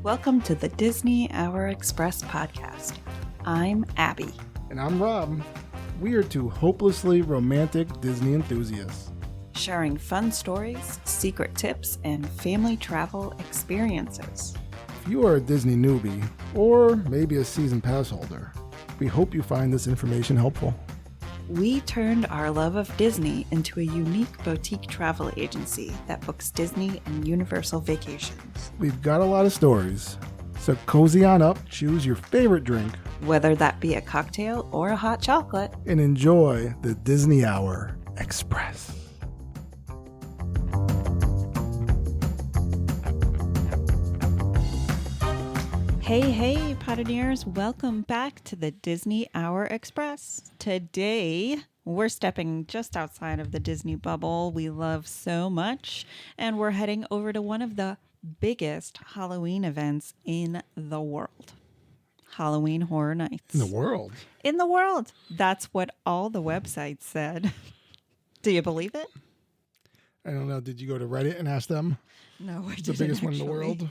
Welcome to the Disney Hour Express podcast. I'm Abbie. And I'm Rob. We are two hopelessly romantic Disney enthusiasts. Sharing fun stories, secret tips, and family travel experiences. If you are a Disney newbie, or maybe a season pass holder, we hope you find this information helpful. We turned our love of Disney into a unique boutique travel agency that books Disney and Universal vacations. We've got a lot of stories, so cozy on up, choose your favorite drink, Whether that be a cocktail or a hot chocolate, and enjoy the Disney Hour Express. Hey, Potteneers, welcome back to the Disney Hour Express. Today, we're stepping just outside of the Disney bubble we love so much, and we're heading over to one of the biggest Halloween events in the world. Halloween Horror Nights. In the world? In the world. That's what all the websites said. Do you believe it? I don't know. Did you go to Reddit and ask them? No, I didn't. The biggest one in the world?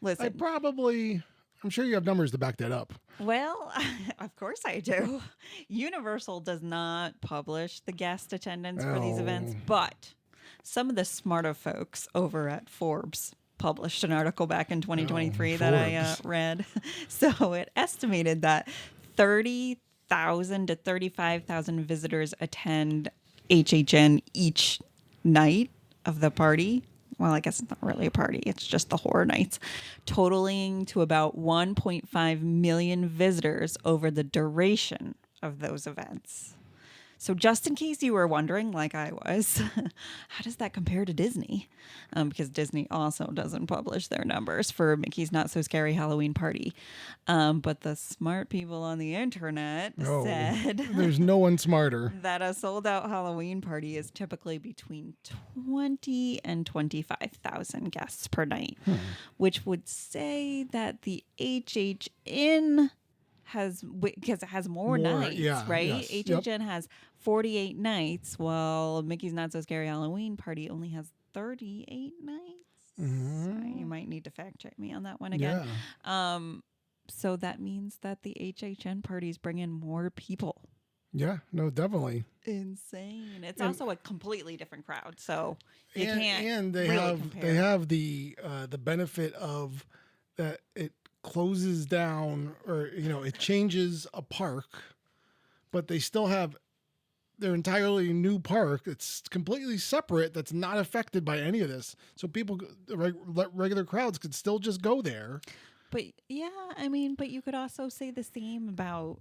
Listen. I'm sure you have numbers to back that up. Well, of course I do. Universal does not publish the guest attendance for these events, but some of the smarter folks over at Forbes published an article back in 2023 that I read. So it estimated that 30,000 to 35,000 visitors attend HHN each night of the party. Well, I guess it's not really a party. It's just the horror nights, totaling to about 1.5 million visitors over the duration of those events. So just in case you were wondering, like I was, how does that compare to Disney? Because Disney also doesn't publish their numbers for Mickey's Not So Scary Halloween Party. But the smart people on the internet said there's no one smarter. That a sold out Halloween party is typically between 20 and 25,000 guests per night, which would say that the HHN because it has more nights, right? Yes, HHN has 48 nights, while Mickey's Not So Scary Halloween Party only has 38 nights. Mm-hmm. You might need to fact check me on that one again. Yeah. So that means that the HHN parties bring in more people. Yeah, no, definitely. Insane. It's also a completely different crowd, so you can't. And they really have compare. they have the benefit of that it closes down, or it changes a park, but they still have their entirely new park. It's completely separate. That's not affected by any of this. So people, regular crowds, could still just go there. But but you could also say the same about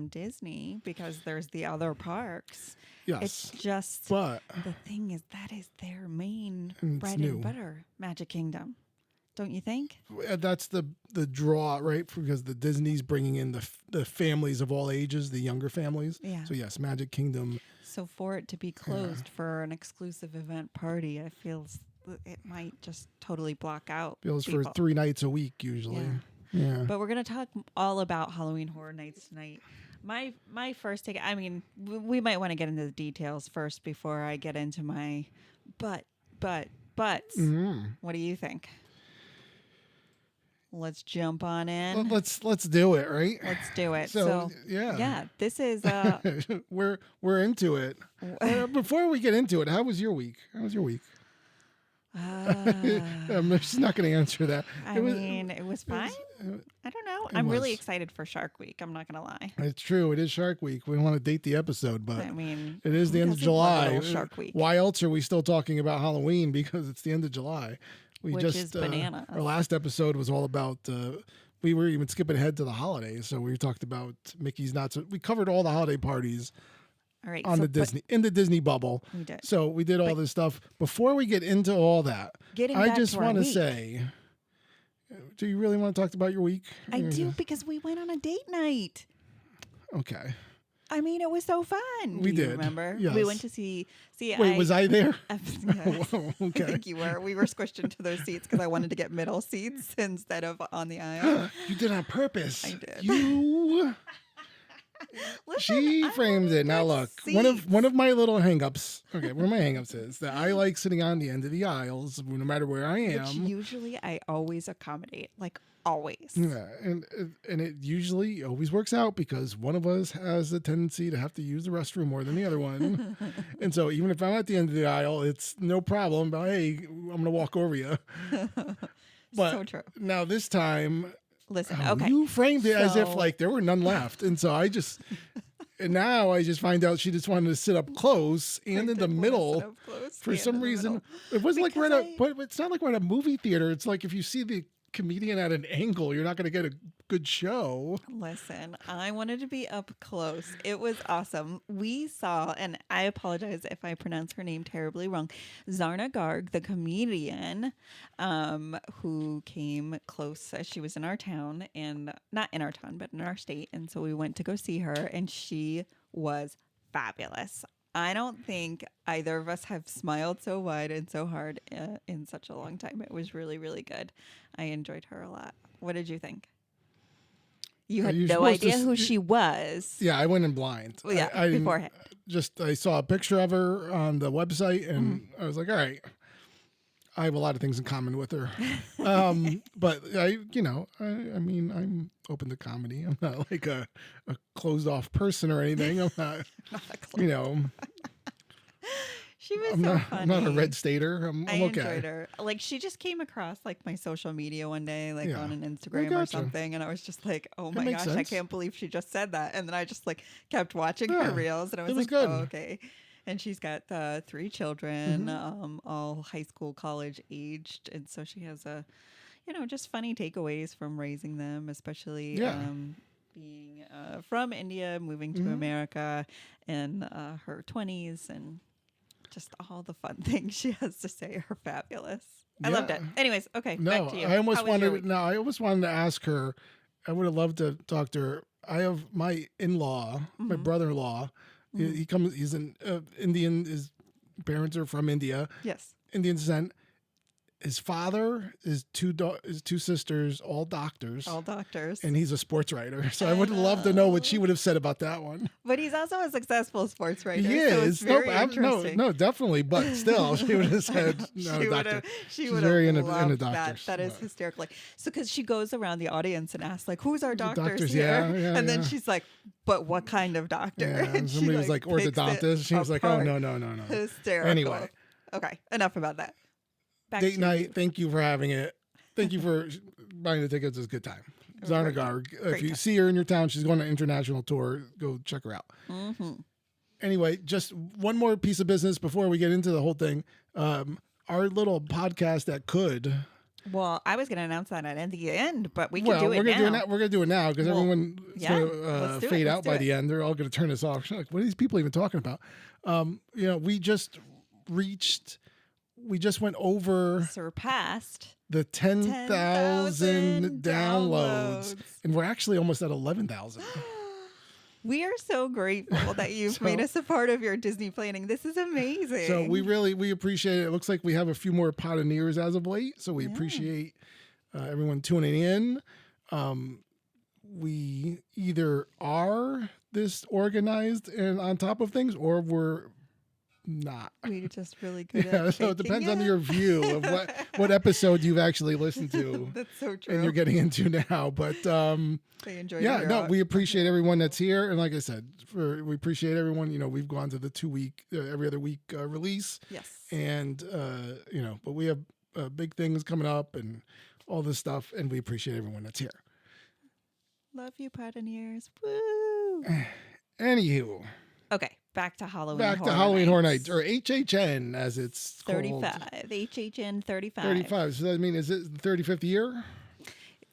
Disney, because there's the other parks. Yes, it's just. But the thing is, that is their main bread and butter, Magic Kingdom. Don't you think? That's the draw, right? Because the Disney's bringing in the families of all ages, the younger families. Yeah. So yes, Magic Kingdom. So for it to be closed for an exclusive event party, I feel it might just totally block out. Feels for 3 nights a week usually. Yeah. But we're gonna talk all about Halloween Horror Nights tonight. My first take. I mean, we might want to get into the details first before I get into my butts. Mm-hmm. What do you think? Let's jump on in. Let's do it, right? Let's do it. So this is we're into it. Before we get into it, how was your week? I'm just not going to answer that. It was fine. I don't know. I'm really excited for Shark Week. I'm not going to lie. It's true. It is Shark Week. We don't want to date the episode, but it is the end of July. Shark Week. Why else are we still talking about Halloween? Because it's the end of July. Which is bananas. Our last episode was all about. We were even skipping ahead to the holidays, so we talked about Mickey's Not So. We covered all the holiday parties. All right, in the Disney bubble. We did. So we did all this stuff. Before we get into all that, I just want to say, do you really want to talk about your week? I do, because we went on a date night. Okay. I mean, it was so fun. We did. Remember? Yes. We went to see. Wait, was I there? Yes. Okay. I think you were. We were squished into those seats because I wanted to get middle seats instead of on the aisle. You did it on purpose. I did. You. Listen, She I framed wanted it. Now good look, seats. one of my little hangups. Okay, one of my hangups is that I like sitting on the end of the aisles, no matter where I Which am. usually I always accommodate, like always. Yeah, and it usually always works out because one of us has a tendency to have to use the restroom more than the other one, and so even if I'm at the end of the aisle, it's no problem. But hey, I'm gonna walk over you. But So true. now this time, Listen, oh, okay. you framed it as if So- like there were none left, and so and now I just find out she just wanted to sit up close and I in the did wanna sit middle. up close For and some in the reason, middle. it wasn't like we're Because at but it's not like we're at a movie theater. It's like if you see the comedian at an angle, you're not going to get a good show. Listen, I wanted to be up close. It was awesome. We saw, and I apologize if I pronounce her name terribly wrong, Zarna Garg, the comedian, who came close. She was in our town, and not in our town, but in our state. And so we went to go see her, and she was fabulous. I don't think either of us have smiled so wide and so hard in such a long time. It was really, really good. I enjoyed her a lot. What did you think? You had You're no supposed to idea who she was. Yeah, I went in blind. Well, yeah, I didn't- beforehand. I saw a picture of her on the website, and I was like, all right. I have a lot of things in common with her. But I mean, I'm open to comedy. I'm not like a closed off person or anything. I'm not, She was I'm so not, funny. I'm not a red stater. I'm I okay. enjoyed her. Like, she just came across like my social media one day, like Yeah. on an I Instagram or gotcha. something, and I was just like, "Oh my makes gosh, I sense. can't believe she just said that." And then I just like kept watching Yeah, her reels, and I was it was like, good. "Oh, okay." And she's got 3 children, Mm-hmm. all high school, college aged, and so she has just funny takeaways from raising them, especially Yeah. being from India, moving to America in her 20s, and just all the fun things she has to say are fabulous. I loved Yeah. it. Anyways, okay, No, back to you. I almost How was your wanted. week? No, I almost wanted to ask her. I would have loved to talk to her. I have my in-law, my brother-in-law. He comes. He's an Indian. His parents are from India, Yes. Indian descent. His father, his two sisters, all doctors, All doctors. and he's a sports writer. So I would love to know what she would have said about that one. But he's also a successful sports writer. He So it's is. very no, interesting. no, definitely. But still, she would have said, no, she would doctor. have. She She's would very have into loved doctors. that. That is But- hysterical. So, because she goes around the audience and asks, like, "Who's our doctors, doctors, here?" yeah, and then yeah. she's like, "But what kind of doctor?" Yeah, And she, somebody was like picks it orthodontist. She was like, oh, apart. no. Hysterical. Anyway. Okay, enough about that. Back Date to night. you. Thank you for having it. Thank you for buying the tickets. It was a good time. Zarna great. Garg. If Great you time. see her in your town, she's going on an international tour. Go check her out. Anyway, just one more piece of business before we get into the whole thing. Our little podcast that could. Well, I was going to announce that at the end, but we can Well, do we're it gonna do it now. now. We're gonna do it now because Well, everyone is yeah, gonna let's do it, fade let's out do by it. the end. They're all gonna turn us off. Like, what are these people even talking about? We just went over Surpassed the 10,000 downloads, downloads. and we're actually almost at 11,000. We are so grateful that you've made us a part of your Disney planning. This is amazing. So we appreciate it. It looks like we have a few more pioneers as of late. So we appreciate everyone tuning in. We either are this organized and on top of things, or we're not. We're just really good Yeah, at so it faking depends on your view of what episode you've actually listened to That's so true. and you're getting into now. But They enjoy yeah, no, we appreciate everyone that's here, and like I said, we appreciate everyone. We've gone to the 2-week, every other week release, Yes. and but we have big things coming up and all this stuff, and we appreciate everyone that's here. Love you, pioneers. Woo. Anywho, Okay, back to Halloween. back to Horror Halloween Horror Nights. Nights, or HHN as it's called. 35. HHN 35. 35. So I mean, is it the 35th year?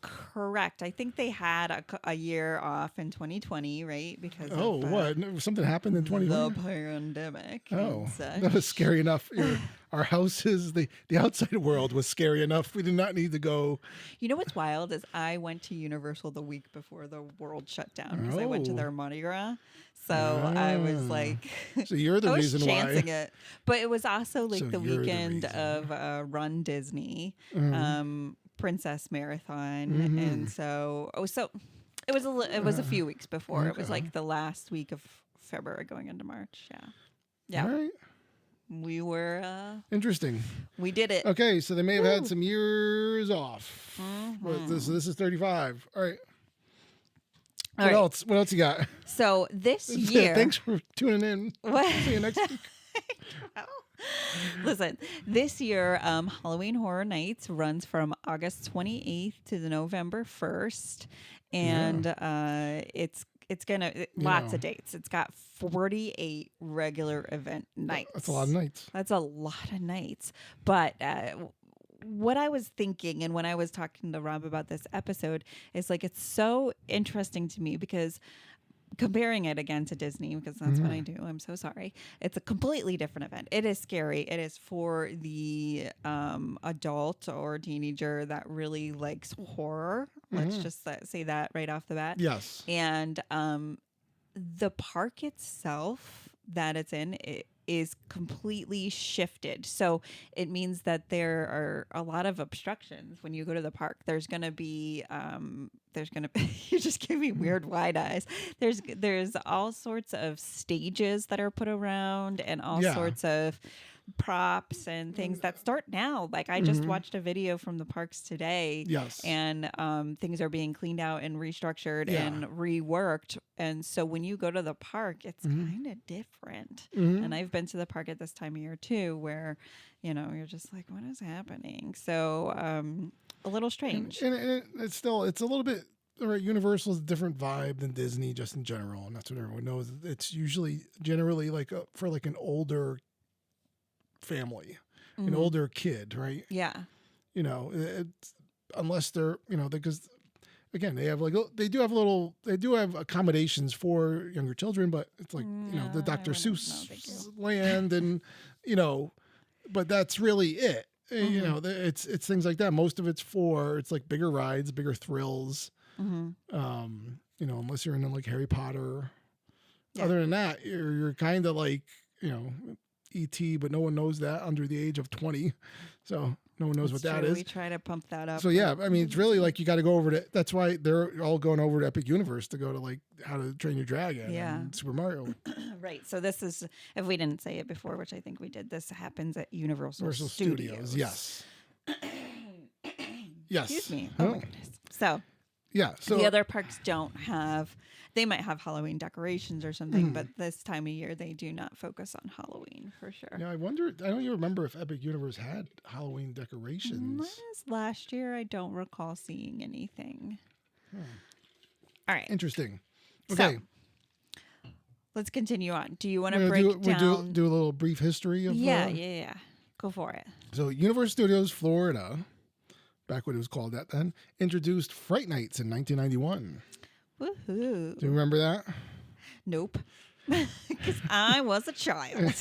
Correct. I think they had a year off in 2020, right? Because Oh, of, what? No, something happened in the 2020? pandemic. Oh, and such. that was scary enough. Our houses, the outside world was scary enough. We did not need to go. You know what's wild is I went to Universal the week before the world shut down because I went to Oh. their Mardi Gras. So I was like, So you're the I was reason chancing why. it, but it was also like So the you're the weekend reason. of Run Disney, Mm-hmm. Princess Marathon, and so it It was a few weeks before. It was Okay. like the last week of February going into March. Yeah. Yeah. All right. We were Interesting. we did it. Okay, so they may have Woo. had some years off. But this is 35. All right. All What right. else? What else you got? So this year Thanks for tuning in. What? See you next week. Listen, this year, Halloween Horror Nights runs from August 28th to the November 1st, and it's gonna lots of dates. It's got 48 regular event nights. That's a lot of nights. That's a lot of nights. But what I was thinking, and when I was talking to Rob about this episode, is like it's so interesting to me because comparing it again to Disney, because that's what I do. I'm so sorry. It's a completely different event. It is scary. It is for the adult or teenager that really likes horror. Let's just say that right off the bat. Yes. And the park itself that it's in is completely shifted. So it means that there are a lot of obstructions when you go to the park. There's going to be you just give me weird wide eyes. There's all sorts of stages that are put around and all sorts of props and things that start now. Like I just watched a video from the parks today. Yes. And things are being cleaned out and restructured and reworked. And so when you go to the park, it's kind of different. And I've been to the park at this time of year too, where, you're just like, what is happening? So a little strange. And it's a little bit, all right, Universal's a different vibe than Disney just in general. And that's what everyone knows. It's generally like for like an older family, an older kid, right? Yeah. It's, unless they're, because again, they do have accommodations for younger children, but it's like, the Dr. Seuss land and, but that's really it. It's things like that. Most of it's like bigger rides, bigger thrills. Unless you're into like Harry Potter. Yeah. Other than that, you're kind of like, E.T., but no one knows that under the age of 20. So no one knows what that is. We try to pump that up. So yeah, I mean, it's really like you got to go over to, that's why they're all going over to Epic Universe to go to like How to Train Your Dragon and Super Mario. Right. So this is, if we didn't say it before, which I think we did, this happens at Universal Studios. Yes. Yes. Excuse me. Oh my goodness. So yeah. So the other parks don't have, they might have Halloween decorations or something, but this time of year they do not focus on Halloween for sure. Yeah, I don't even remember if Epic Universe had Halloween decorations. Last year, I don't recall seeing anything. All right. Interesting. Okay. So, let's continue on. Do you want to break down? Do a little brief history of Yeah. Go for it. So Universal Studios Florida, back when it was called that then, introduced Fright Nights in 1991. Woohoo. Do you remember that? Nope. Because I was a child.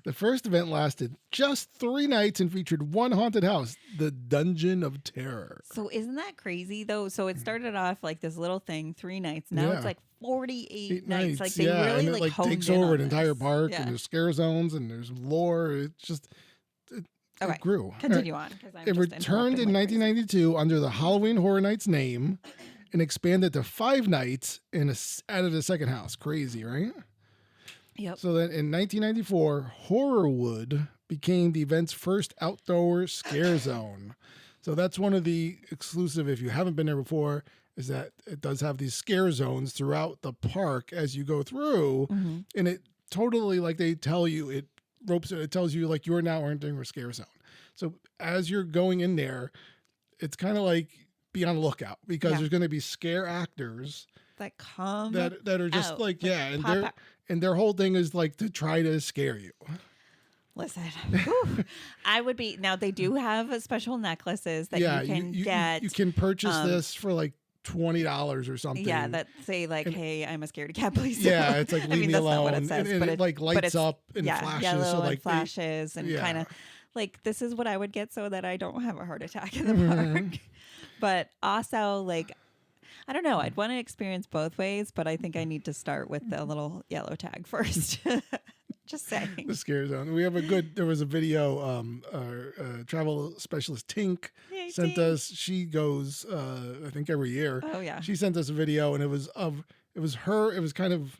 The first event lasted just 3 nights and featured one haunted house, the Dungeon of Terror. So isn't that crazy though? So it started off like this little thing, 3 nights. Now it's like 48 nights. Like they really and it takes over an entire park, and there's scare zones and there's lore. It's just it grew. Continue on. It returned in 1992 under the Halloween Horror Nights name and expanded to 5 nights and added a second house. Crazy, right? Yep. So then in 1994, Horrorwood became the event's first outdoor scare zone. So that's one of the exclusive, if you haven't been there before, is that it does have these scare zones throughout the park as you go through. And it totally, like they tell you, it tells you like you're now entering a scare zone. So as you're going in there, it's kind of like, be on the lookout because there's going to be scare actors that come that are just out, like and their whole thing is like to try to scare you. Listen, I would be now. They do have special necklaces that you can get. You can purchase this for like $20 or something. Yeah, that say like, "Hey, I'm a scaredy cat, please." Yeah, it's like leave me that's alone. Not what it says, and but it like lights up and flashes. Yellow so like and flashes and kind of like this is what I would get so that I don't have a heart attack in the park. But also, like, I don't know. I'd want to experience both ways, but I think I need to start with the little yellow tag first. Just saying. The scare zone. We have there was a video, our travel specialist Tink Yay, sent Tink. us. She goes, I think every year. Oh, yeah. She sent us a video, and it was her. It was kind of,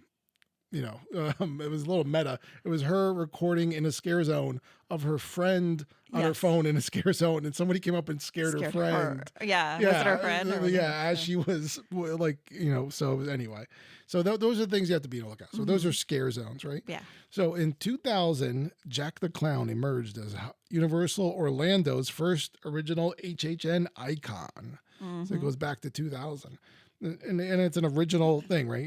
it was a little meta. It was her recording in a scare zone of her friend on her phone in a scare zone, and somebody came up and scared her friend. Yeah. Was it her friend? As she was like, so anyway. So those are the things you have to be on the lookout. So those are scare zones, right? Yeah. So in 2000, Jack the Clown emerged as Universal Orlando's first original HHN icon. So it goes back to 2000. And it's an original thing, right?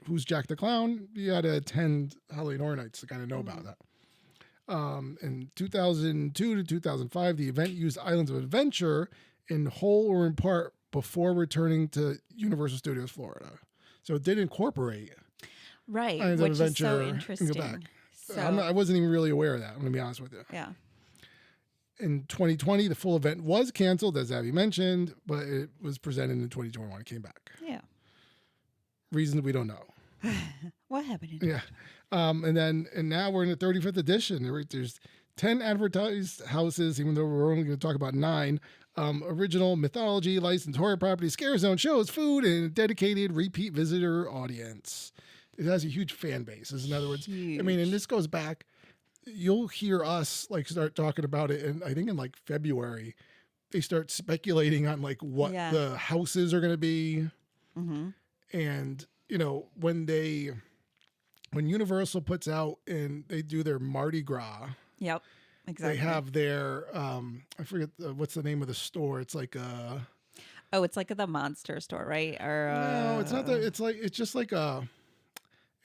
Who's Jack the Clown? You had to attend Halloween Horror Nights to kind of know about that. In 2002 to 2005, the event used Islands of Adventure in whole or in part before returning to Universal Studios Florida. So it did incorporate Islands of which Adventure is so interesting. and go back. So, I wasn't even really aware of that. I'm going to be honest with you. Yeah. In 2020, the full event was canceled, as Abbie mentioned, but it was presented in 2021. It came back. Yeah. Reasons we don't know. What happened? Yeah. And now we're in the 35th edition. There's 10 advertised houses, even though we're only going to talk about 9. Original mythology, licensed horror property, scare zone shows, food, and a dedicated repeat visitor audience. It has a huge fan base. In other words, Huge. I mean, and this goes back. You'll hear us start talking about it, and I think in February, they start speculating on what the houses are going to be, and when Universal puts out and they do their Mardi Gras. Yep. Exactly. They have their I forget what's the name of the store. It's like it's like the monster store, right? Or no, it's not that. It's just like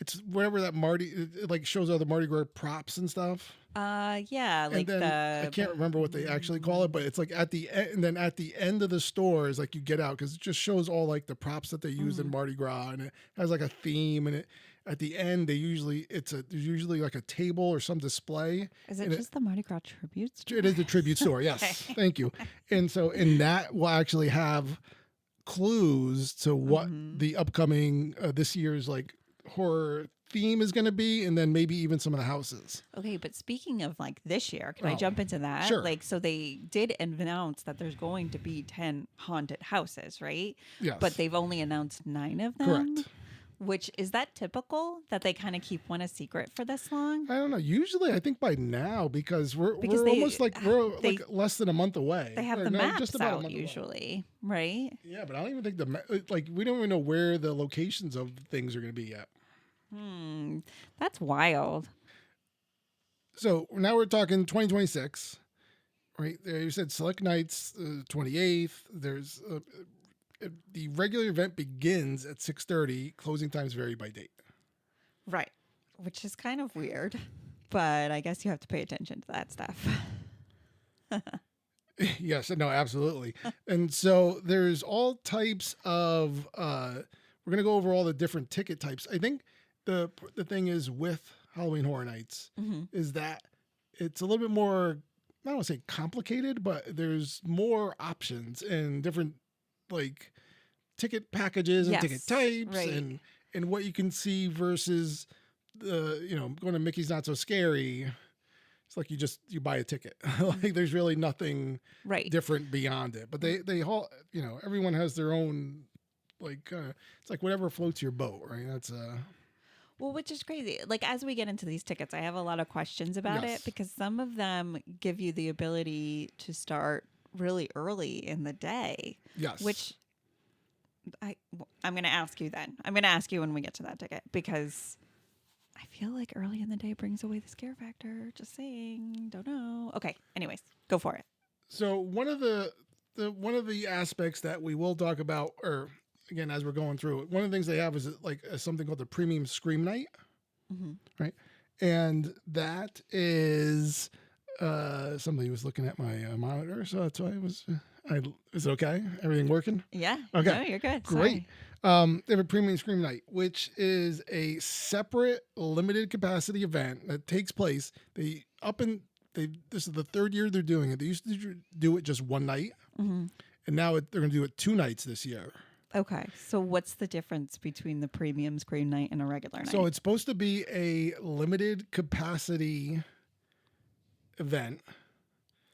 it's wherever that it shows all the Mardi Gras props and stuff. Yeah, like and then I can't remember what they actually call it, but it's like at the end, and then at the end of the store is you get out because it just shows all the props that they use in Mardi Gras, and it has a theme, and at the end there's usually a table or some display. Is it just the Mardi Gras tribute store? It is the tribute store, yes. Thank you. And so in that will actually have clues to what the upcoming this year's horror theme is going to be, and then maybe even some of the houses. Okay, but speaking of this year, can I jump into that? Sure. So they did announce that there's going to be 10 haunted houses, right? Yes. But they've only announced 9 of them. Correct. Which is that typical that they kind of keep one a secret for this long? I don't know. Usually, I think by now, because we're almost less than a month away. They have the maps out usually, right? Yeah, but I don't even think we don't even know where the locations of things are going to be yet. That's wild. So now we're talking 2026, right? There you said select nights, 28th. There's the regular event begins at 6:30. Closing times vary by date. Right, which is kind of weird, but I guess you have to pay attention to that stuff. Yes, no, absolutely. And so there's all types of. We're gonna go over all the different ticket types. I think the thing is with Halloween Horror Nights is that it's a little bit more. I don't want to say complicated, but there's more options and different ticket packages and ticket types and what you can see versus the going to Mickey's Not So Scary. It's you buy a ticket. There's really nothing different beyond it. But they all everyone has their own it's whatever floats your boat, right? That's Well, which is crazy. As we get into these tickets, I have a lot of questions about it because some of them give you the ability to start really early in the day. Yes. Which I'm going to ask you then. I'm going to ask you when we get to that ticket because I feel like early in the day brings away the scare factor. Just saying. Don't know. Okay. Anyways, go for it. So one of the aspects that we will talk about, or again, as we're going through it, one of the things they have is something called the Premium Scream Night, right? And that is somebody was looking at my monitor, so that's why is it okay? Everything working? Yeah. Okay. No, you're good. Great. They have a Premium Scream Night, which is a separate limited capacity event that takes place. This is the 3rd year they're doing it. They used to do it just one night, and now they're going to do it 2 nights this year. Okay. So what's the difference between the premium scream night and a regular night? So it's supposed to be a limited capacity event.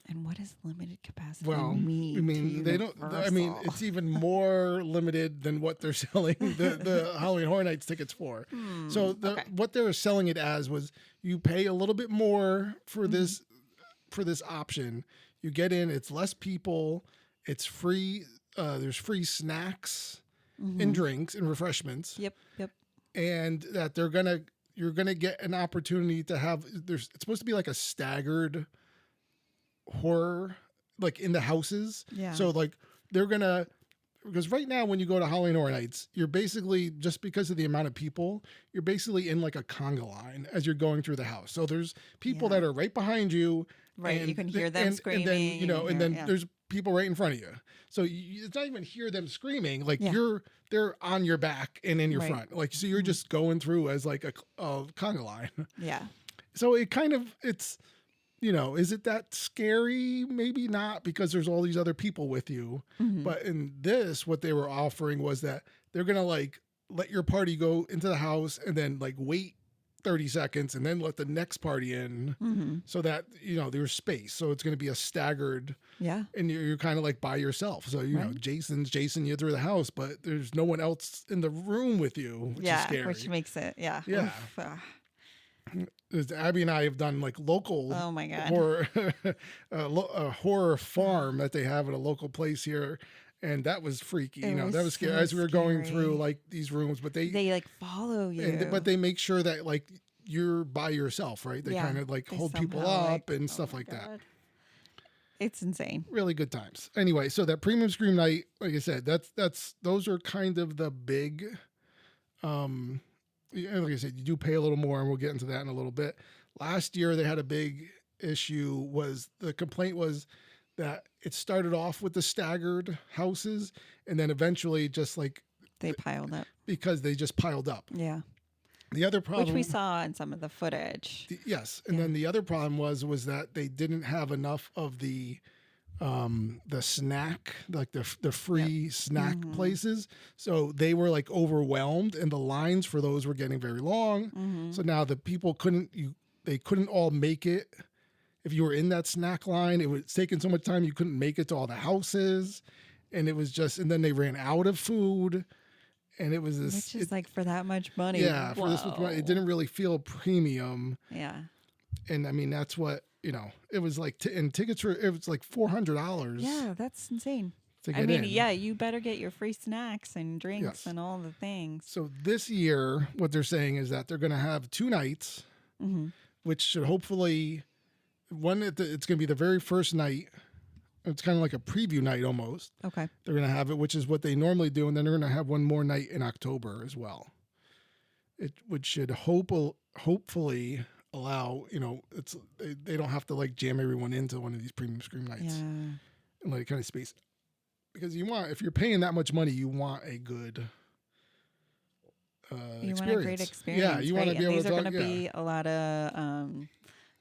And what does limited capacity Well, mean? I mean, they don't. I mean, it's even more limited than what they're selling the Halloween Horror Nights tickets for. So what they were selling it as was you pay a little bit more for this option. You get in. It's less people. It's free. There's free snacks and drinks and refreshments. Yep. And that you're gonna get an opportunity to have. It's supposed to be like a staggered horror, like in the houses. Yeah. So like because right now when you go to Halloween Horror Nights, you're basically, just because of the amount of people, you're basically in like a conga line as you're going through the house. So there's people that are right behind you. Right. And you can hear them screaming. And then there's people right in front of you. So it's not even hear them screaming. Like they're on your back and in your front. Like, so you're just going through as like a conga line. Yeah. So it's, is it that scary? Maybe not, because there's all these other people with you. But in this, what they were offering was that they're going to like let your party go into the house and then like wait 30 seconds and then let the next party in so that, there's space. So it's going to be a staggered. Yeah. And you're kind of like by yourself. So, Jason's chasing you through the house, but there's no one else in the room with you, which is scary. Which makes it, Yeah. Abbie and I have done like local horror, a horror farm that they have at a local place here. And that was freaky. That was scary as we were going through like these rooms, but they like follow you. But they make sure that like you're by yourself, right? They kind of like hold people up and stuff like that. It's insane. Really good times. Anyway, so that premium scream night, like I said, those are kind of the big, like I said, you do pay a little more, and we'll get into that in a little bit. Last year, they had a big issue. The complaint was that it started off with the staggered houses, and then eventually just like they piled up because they just piled up. Yeah. The other problem, which we saw in some of the footage. Yes, and then the other problem was that they didn't have enough of the snack, like the free snack places. So they were like overwhelmed, and the lines for those were getting very long. So now the people couldn't all make it. If you were in that snack line, it was taking so much time you couldn't make it to all the houses, and it was just. And then they ran out of food, and it was this. Which is like for that much money. Yeah, for this much money, it didn't really feel premium. Yeah. And I mean, that's what. It was like, and tickets were, it was like $400. Yeah, that's insane. I mean, you better get your free snacks and drinks and all the things. So this year, what they're saying is that they're going to have 2 nights, which should hopefully, it's going to be the very first night. It's kind of like a preview night almost. Okay. They're going to have it, which is what they normally do. And then they're going to have one more night in October as well. Which should hopefully allow, they don't have to like jam everyone into one of these premium scream nights and like kind of space, because if you're paying that much money, you want a good you experience. Want a great experience. Yeah, you want to be able to these are going to be a lot of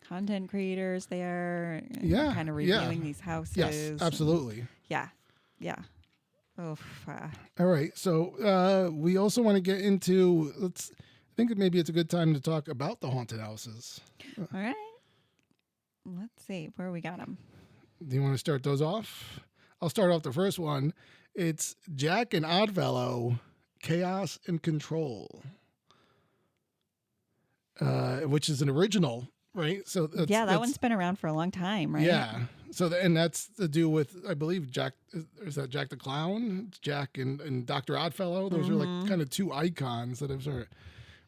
content creators there. Kind of reviewing these houses. Yes, absolutely. Yeah. Oh. All right. So we also want to get into I think maybe it's a good time to talk about the haunted houses. All right. Let's see where we got them. Do you want to start those off? I'll start off the first one. It's Jack and Oddfellow, Chaos and Control, which is an original, right? So that one's been around for a long time, right? Yeah. So and that's to do with, I believe, Jack. Is that Jack the Clown? It's Jack and Dr. Oddfellow. Those are like kind of 2 icons that have sort of.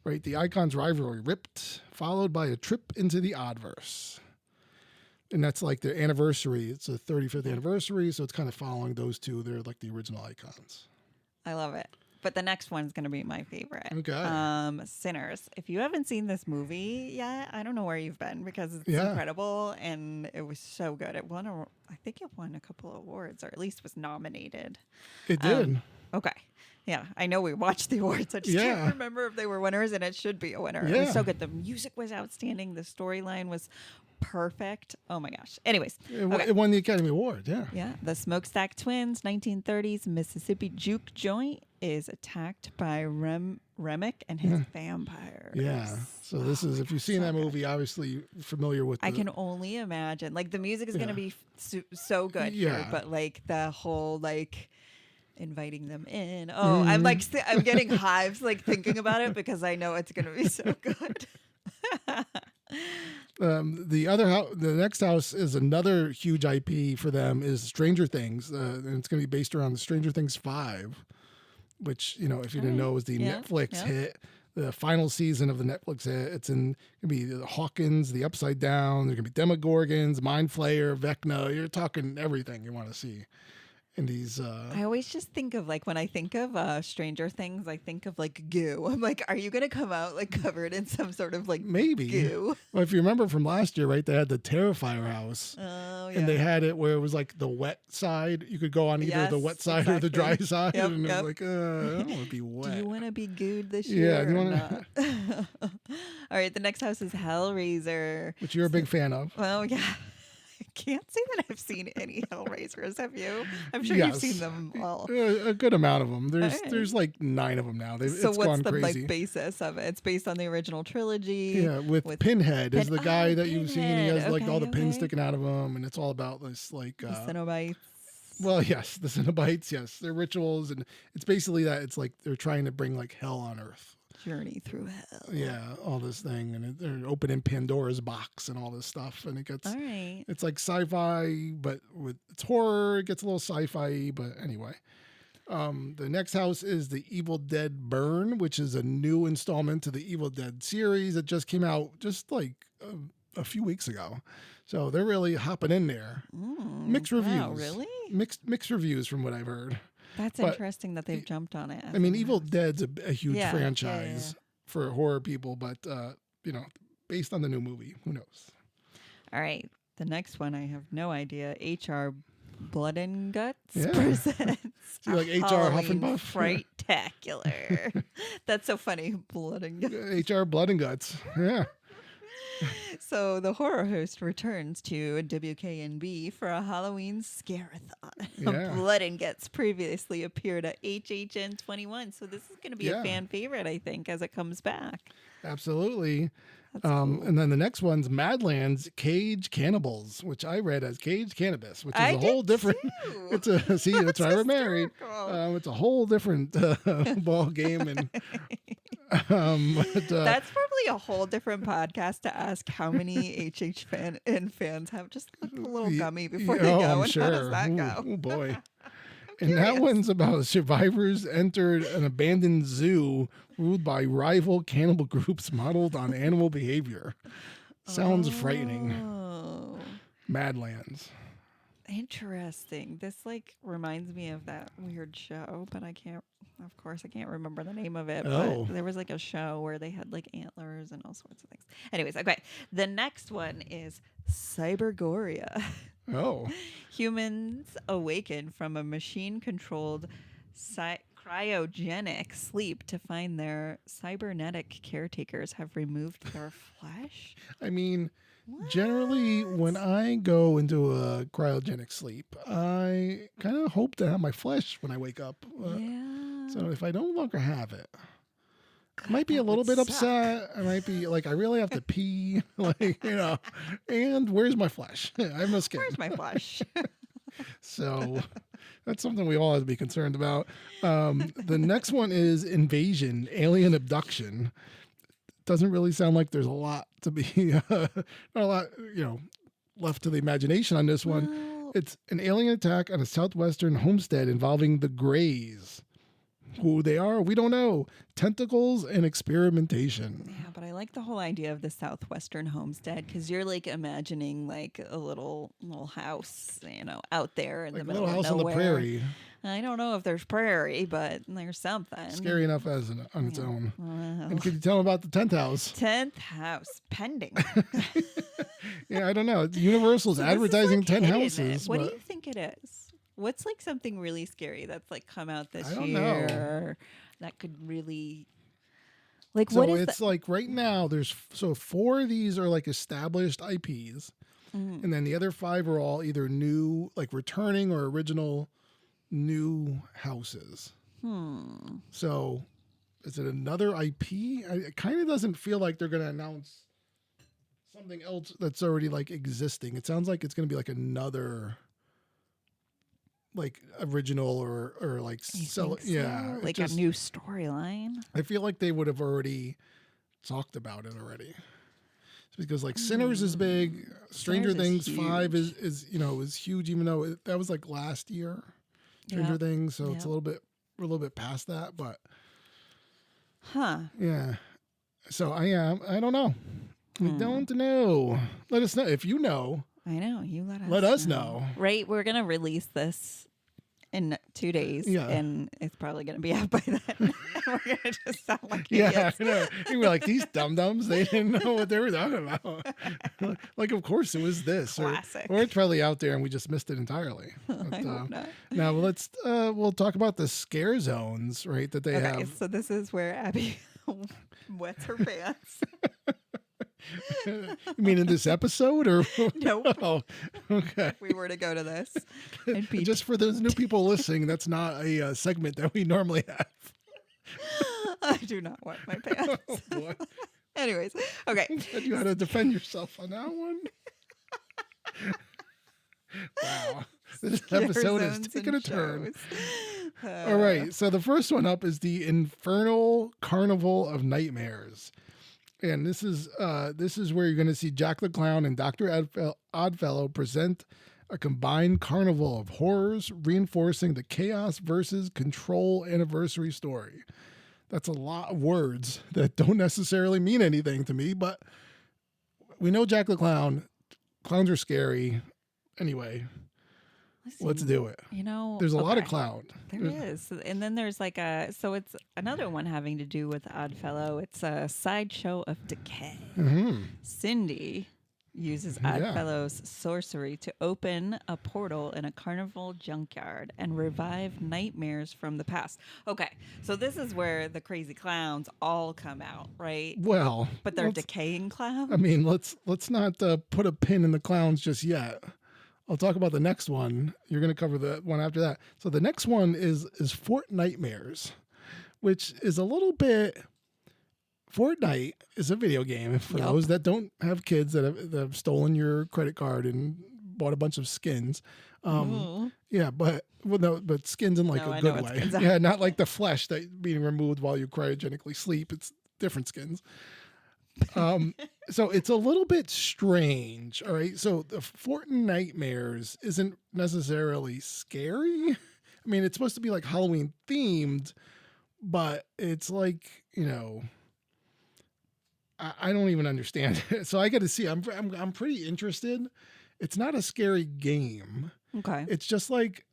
Right, the icons' rivalry ripped, followed by a trip into the Oddverse. And that's like their anniversary. It's a 35th anniversary, so it's kind of following those 2. They're like the original icons. I love it. But the next one's going to be my favorite. Okay. Sinners. If you haven't seen this movie yet, I don't know where you've been, because it's incredible, and it was so good. I think it won a couple of awards, or at least was nominated. It did. Okay. Yeah, I know we watched the awards. I just can't remember if they were winners, and it should be a winner. It was so good. The music was outstanding. The storyline was perfect. Oh my gosh. Anyways, It won the Academy Award. Yeah. yeah, the Smokestack Twins, 1930s Mississippi juke joint is attacked by Remick and his vampires. Yeah. So this is, if you've seen that movie, obviously you're familiar with. I can only imagine. Like the music is gonna be so good Yeah. here, but like the whole like inviting them in. Oh, I'm like I'm getting hives like thinking about it because I know it's gonna be so good. The next house is another huge IP for them is Stranger Things, and it's going to be based around the Stranger Things 5, which, you know, if you didn't know, was the Netflix hit, the final season of the Netflix hit. It's going to be the Hawkins, the Upside Down. There's going to be Demogorgons, Mind Flayer, Vecna. You're talking everything you want to see. In these, I always just think of like when I think of Stranger Things, I think of like goo. I'm like, are you gonna come out like covered in some sort of like maybe goo? Well, if you remember from last year, right? They had the Terrifier house, and they had it where it was like the wet side. You could go on either the wet side or the dry side, and it was like, I don't want to be wet. Do you want to be gooed this year? Yeah, do you want to? All right, the next house is Hellraiser, which you're a big fan of. Oh yeah. I can't say that I've seen any Hellraisers. Have you? I'm sure you've seen them all. A good amount of them. There's like 9 of them now. So it's what's gone the crazy. like basis of it? It's based on the original trilogy. Yeah, with Pinhead is the guy that you've seen. He has like all the pins okay. sticking out of him, and it's all about this like The Cenobites. Well, yes, the Cenobites. Yes, they're rituals, and it's basically that. It's like they're trying to bring like hell on Earth. Journey through hell. Yeah, all this thing, and they're opening Pandora's box and all this stuff, and it gets. All right. It's like sci-fi, but it's horror. It gets a little sci-fi, but anyway. The next house is the Evil Dead Burn, which is a new installment to the Evil Dead series that just came out just like a few weeks ago. So they're really hopping in there. Mixed reviews. Wow, really? Mixed reviews from what I've heard. That's interesting that they've jumped on it. I mean, Evil Dead's a huge franchise for horror people, but you know, based on the new movie, who knows? All right, the next one I have no idea. HR Blood and Guts presents. So you like HR Halloween Hufflepuff? Frightacular. That's so funny. Blood and Guts. HR Blood and Guts. Yeah. So the horror host returns to WKNB for a Halloween scare-a-thon. Yeah. Blood and Guts previously appeared at HHN 21. So this is going to be a fan favorite, I think, as it comes back. Absolutely. Cool. And then the next one's Madlands Cage Cannibals, which I read as Cage Cannabis, which is a whole different. Too. It's a that's why we're married. It's a whole different ball game, and that's probably a whole different podcast to ask how many fans have just a little gummy before they go. I'm and sure. how does that go? Oh boy. And that one's about survivors entered an abandoned zoo ruled by rival cannibal groups modeled on animal behavior. Sounds frightening. Madlands. Interesting. This like reminds me of that weird show, but I can't remember the name of it. But there was like a show where they had like antlers and all sorts of things. Anyways, okay. The next one is Cybergoria. Oh. Humans awaken from a machine-controlled cryogenic sleep to find their cybernetic caretakers have removed their flesh. I mean, generally, when I go into a cryogenic sleep, I kind of hope to have my flesh when I wake up. So if I no longer have it, I might be a little bit upset. I might be like, I really have to pee, like, you know, and where's my flesh? I have no skin. Where's my flesh? So that's something we all have to be concerned about. The next one is Invasion, Alien Abduction. Doesn't really sound like there's a lot to be, not a lot, you know, left to the imagination on this one. It's an alien attack on a southwestern homestead involving the Greys. Who they are, we don't know. Tentacles and experimentation. Yeah, but I like the whole idea of the southwestern homestead because you're like imagining like a little house, you know, out there in like the middle of nowhere. A little house on the prairie. I don't know if there's prairie, but there's something. Scary enough on its own. And could you tell them about the 10th house? 10th house, pending. Yeah, I don't know. Universal's advertising like 10 houses. What do you think it is? What's like something really scary that's like come out this I don't year know. that could really Like, So what is it's like right now there's so 4 of these are like established IPs, and then the other 5 are all either new, like returning or original new houses. So is it another IP? It kind of doesn't feel like they're going to announce something else that's already like existing. It sounds like it's going to be like another like original or like think so? yeah, Like a new storyline? I feel like they would have already talked about it already. Because like Sinners is big, Stranger Sinners is Things 5 huge. is huge, even though that was like last year, Stranger Things, so it's Yep. we're a little bit past that, but Huh. yeah. So I don't know. We don't know. Let us know if you know. I know. You Let us know. Right? We're going to release this in 2 days, Yeah. and it's probably going to be out by then. We're going to just sound like Yeah, idiots. I know. You were like, these dum-dums, they didn't know what they were talking about. Like, of course it was this. Classic. Or it's probably out there and we just missed it entirely. But, I hope not. now we'll talk about the scare zones, right, that they Okay, have. so this is where Abbie wets her pants. You mean in this episode or? Nope. Oh, okay. If we were to go to this, it'd be Just for those new people listening, that's not a segment that we normally have. I do not wet my pants. Oh, boy. Anyways, okay. You had to defend yourself on that one. Wow. This episode is Zones taking a and turn. shows. All right. So the first one up is the Infernal Carnival of Nightmares. And this is where you're going to see Jack the Clown and Dr. Oddfellow present a combined carnival of horrors, reinforcing the chaos versus control anniversary story. That's a lot of words that don't necessarily mean anything to me, but we know Jack the Clown. Clowns are scary. Anyway, let's do it. You know, There's a lot of clown. There is. And then there's like so it's another one having to do with Oddfellow. It's a sideshow of decay. Cindy uses Oddfellow's sorcery to open a portal in a carnival junkyard and revive nightmares from the past. Okay, so this is where the crazy clowns all come out, right? Well, But they're decaying clowns? I mean, let's not put a pin in the clowns just yet. I'll talk about the next one. You're going to cover the one after that. So the next one is Fort Nightmares, which is a little bit. Fortnite is a video game for those that don't have kids that have stolen your credit card and bought a bunch of skins. Yeah, but skins in like a good way. Yeah, not like the flesh that being removed while you cryogenically sleep. It's different skins. So it's a little bit strange. All right. So the Fort Nightmares isn't necessarily scary. I mean, it's supposed to be like Halloween themed, but it's like, I don't even understand it. So I got to see. I'm pretty interested. It's not a scary game. Okay. It's just like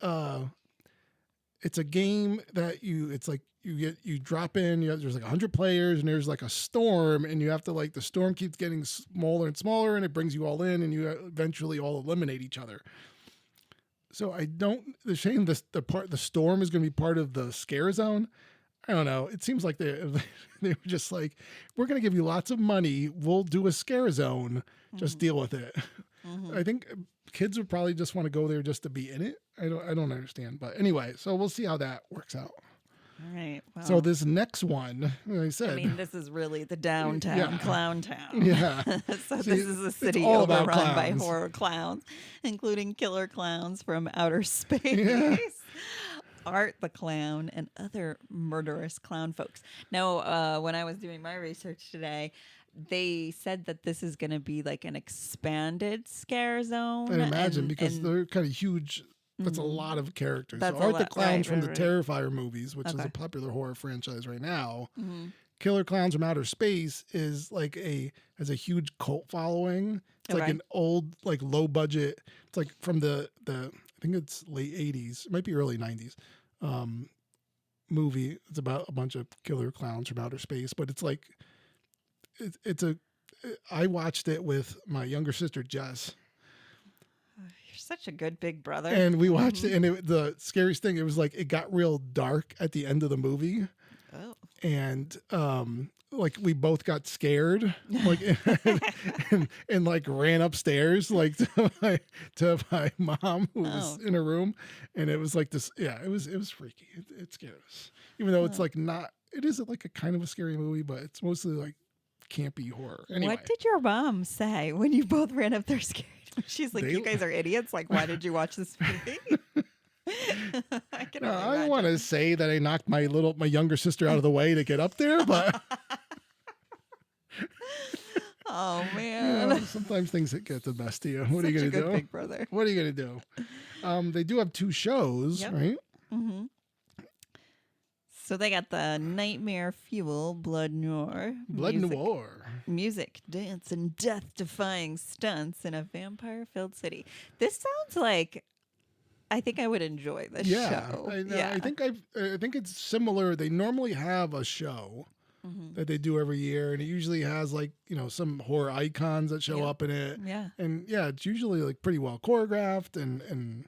it's a game that you drop in. There's like 100 players, and there's like a storm, and you have to the storm keeps getting smaller and smaller, and it brings you all in, and you eventually all eliminate each other. So the shame the storm is going to be part of the scare zone. I don't know. It seems like they were just like, we're going to give you lots of money. We'll do a scare zone. Just deal with it. I think kids would probably just want to go there just to be in it. I don't understand. But anyway, so we'll see how that works out. All right. Well, So this next one, like I said. I mean, this is really the downtown clown town. Yeah. So this is a city all about overrun by clowns. horror clowns, including killer clowns from outer space. Yeah. Art the Clown, and other murderous clown folks. Now, when I was doing my research today, they said that this is going to be like an expanded scare zone. I imagine because they're kind of huge. That's a lot of characters. So Art the Clowns from the Terrifier movies, which is a popular horror franchise right now. Killer Clowns from Outer Space is has a huge cult following. It's like an old, low budget. It's like from the I think it's late 80s, it might be early 90s movie. It's about a bunch of killer clowns from outer space, but it's like I watched it with my younger sister Jess. You're such a good big brother. And we watched it, and the scariest thing, it was like it got real dark at the end of the movie. Oh. And like we both got scared, like and like ran upstairs like to my mom who was in a room, and it was like this. Yeah, it was freaky. It scared us, even though it's like not. It isn't like a kind of a scary movie, but it's mostly like campy horror. Anyway, What did your mom say when you both ran up there scared? She's like, you guys are idiots. Like, why did you watch this movie? I can only I don't want to say that I knocked my younger sister out of the way to get up there, but oh man, sometimes things get the best of you. What are you Such gonna a good do? Big Brother. What are you gonna do? They do have 2 shows, right? Mm-hmm. So they got the Nightmare Fuel, Blood Noir. Music, dance, and death-defying stunts in a vampire-filled city. This sounds like I think I would enjoy this show. I think it's similar. They normally have a show that they do every year, and it usually has like some horror icons that show up in it. Yeah, and it's usually like pretty well choreographed and.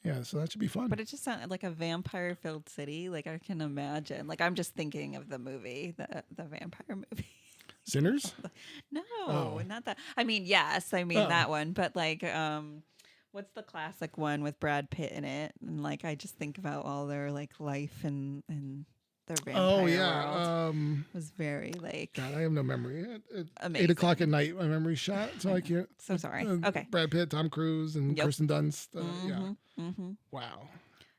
Yeah, so that should be fun. But it just sounded like a vampire-filled city. Like I can imagine. Like I'm just thinking of the movie, the vampire movie. Sinners? No, not that. I mean, yes, that one. But like, what's the classic one with Brad Pitt in it? And like, I just think about all their like life and their vampire world. It was very like. God, I have no memory. Amazing. 8:00 at night, my memory's shot, so I can't. So sorry. Okay. Brad Pitt, Tom Cruise, and Kirsten Dunst. Yeah. Mm-hmm. Wow.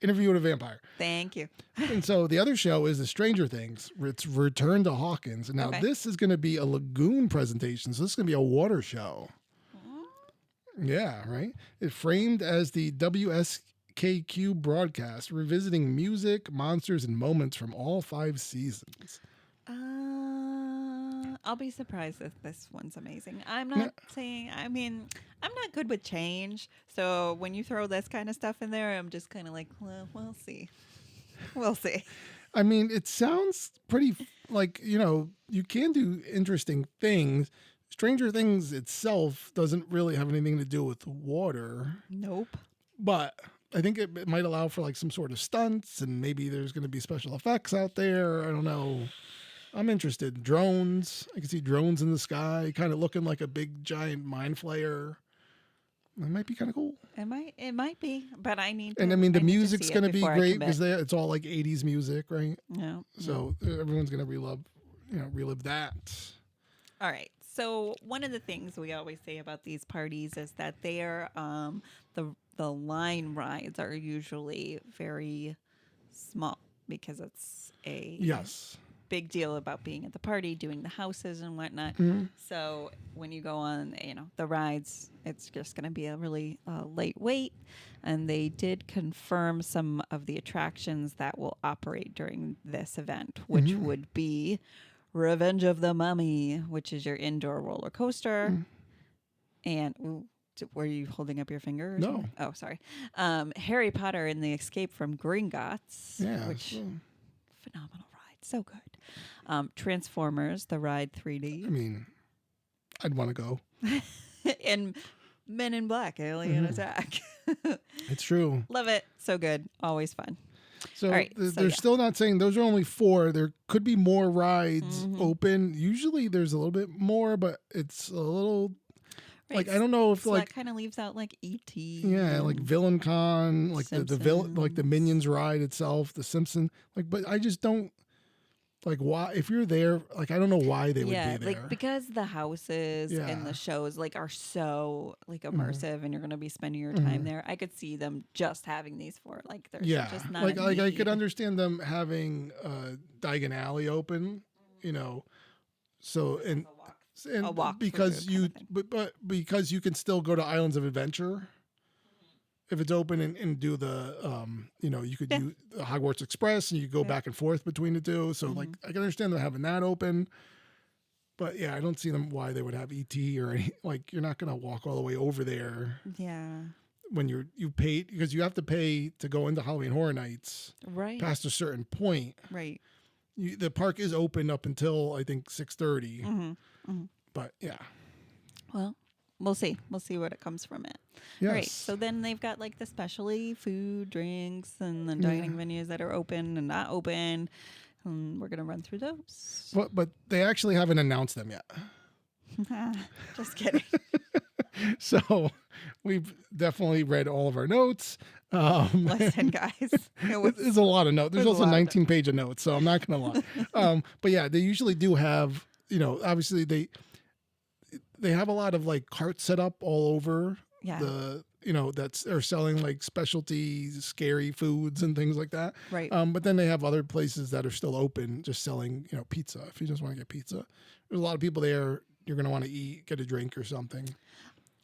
Interview with a Vampire. Thank you. And so the other show is the Stranger Things. It's Return to Hawkins. And now this is going to be a lagoon presentation. So this is going to be a water show. Yeah, right. It's framed as the WSKQ broadcast, revisiting music, monsters, and moments from all 5 seasons. I'll be surprised if this one's amazing. I'm not saying, I'm not good with change. So when you throw this kind of stuff in there, I'm just kind of like, well, we'll see. We'll see. I mean, it sounds pretty like, you can do interesting things. Stranger Things itself doesn't really have anything to do with water. Nope. But I think it might allow for like some sort of stunts, and maybe there's going to be special effects out there. I don't know. I'm interested. Drones. I can see drones in the sky, kind of looking like a big giant mind flayer. That might be kind of cool. It might be, but I need to. And I mean, the music's going to be great because it's all like 80s music, right? Yeah. So everyone's going to relive that. All right. So one of the things we always say about these parties is that they're the line rides are usually very small because it's a big deal about being at the party, doing the houses and whatnot. Mm-hmm. So when you go on, the rides, it's just going to be a really lightweight. And they did confirm some of the attractions that will operate during this event, which would be Revenge of the Mummy, which is your indoor roller coaster. And were you holding up your finger? Or no. Something? Oh, sorry. Harry Potter and the Escape from Gringotts, which phenomenal ride, so good. Transformers, the ride 3D. I mean, I'd want to go. And Men in Black, Alien Attack. It's true. Love it. So good. Always fun. So they're still not saying those are only 4. There could be more rides open. Usually there's a little bit more, but it's a little like I don't know if that kind of leaves out like E.T. Yeah, like Villain Con, like the Minions ride itself, the Simpsons. But I just don't like why if you're there. Like I don't know why they would be there. Like because the houses and the shows are so immersive, and you're going to be spending your time there. I could see them just having these 4. Like there's just not like I could understand them having Diagon Alley open, So and because but because you can still go to Islands of Adventure if it's open and do the you could do the Hogwarts Express and you go back and forth between the two. So like I can understand them having that open, but I don't see them why they would have ET or any, like you're not gonna walk all the way over there. Yeah. When you pay because you have to pay to go into Halloween Horror Nights right past a certain point. Right. The park is open up until I think 6:30. But well, we'll see what it comes from it. Yes. All right, so then they've got the specialty food, drinks, and the dining venues that are open and not open. And we're going to run through those. But they actually haven't announced them yet. Just kidding. So we've definitely read all of our notes. Listen, guys. It's a lot of notes. There's also 19 page of notes, so I'm not going to lie. But yeah, they usually do have, obviously they have a lot of like carts set up all over are selling like specialty scary foods and things like that. Right. But then they have other places that are still open, just selling, pizza. If you just want to get pizza, there's a lot of people there. You're going to want to eat, get a drink or something.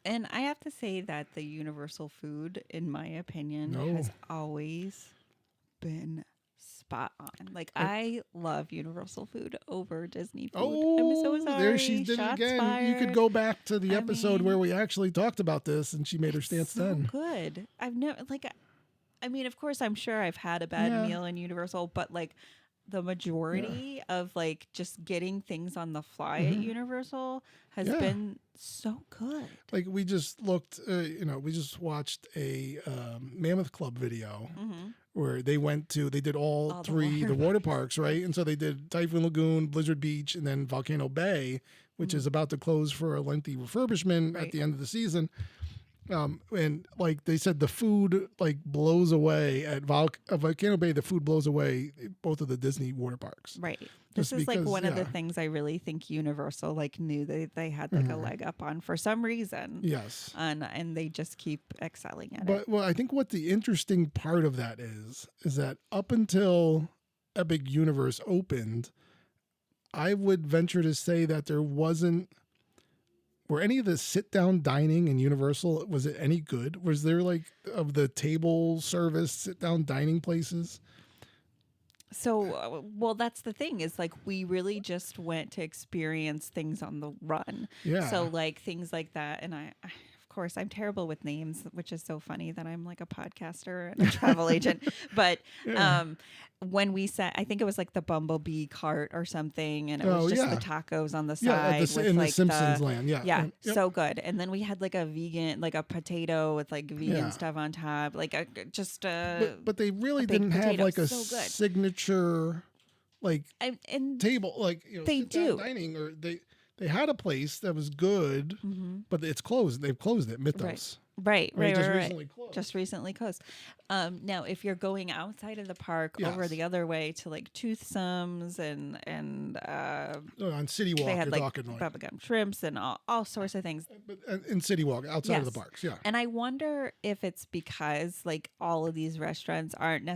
And I have to say that the Universal food, in my opinion, has always been spot on. Like, I love Universal food over Disney food. I'm so sorry. There she did it again. Fired. You could go back to the episode where we actually talked about this, and she made her stance then. Good. I've never, of course, I'm sure I've had a bad meal in Universal, but like, the majority of like just getting things on the fly at Universal has been so good. Like we just looked, we just watched a Mammoth Club video where they did all three the water parks, right? And so they did Typhoon Lagoon, Blizzard Beach, and then Volcano Bay, which is about to close for a lengthy refurbishment at the end of the season. And like they said, the food like blows away at Volcano Bay. The food blows away both of the Disney water parks. Right. This is like one of the things I really think Universal like knew that they had like a leg up on for some reason. Yes. And they just keep excelling at it. Well, I think what the interesting part of that is that up until Epic Universe opened, I would venture to say that were any of the sit-down dining in Universal, was it any good? Was there like of the table service sit-down dining places? So, well, that's the thing is like we really just went to experience things on the run. Yeah. So like things like that. And of course, I'm terrible with names, which is so funny that I'm like a podcaster and a travel agent. But when we sat, I think it was like the Bumblebee cart or something, and it was just the tacos on the side in the Simpsons land. Yeah, so good. And then we had like a vegan, like a potato with like vegan stuff on top, like but they really didn't have like a signature like table, like they do dining, or they had a place that was good, but it's closed. They've closed it. Mythos. Right. Recently closed. Just recently closed. Now, if you're going outside of the park over the other way to like Toothsomes and on City Walk, they had you're like talking bubblegum shrimps and all sorts of things. But in City Walk, outside of the parks, And I wonder if it's because like all of these restaurants aren't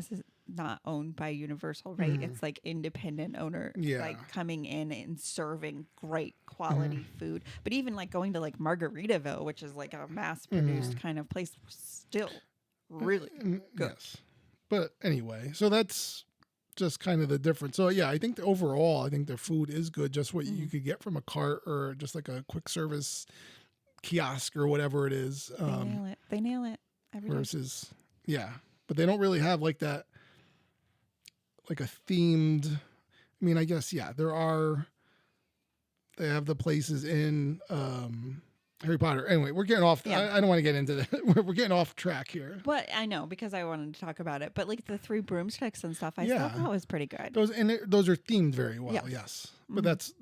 not owned by Universal, right? It's like independent owner, like coming in and serving great quality food. But even like going to like Margaritaville, which is like a mass-produced kind of place, still really good. Yes. But anyway, so that's just kind of the difference. So yeah, I think overall, I think their food is good, just what you could get from a cart or just like a quick service kiosk or whatever it is. They nail it. Versus, but they don't really have like that, like a themed, I mean, I guess, they have the places in Harry Potter. Anyway, we're getting off. I don't want to get into that. We're getting off track here. But I know, because I wanted to talk about it. But like the 3 broomsticks and stuff, I thought that was pretty good. Those are themed very well. Yes, but that's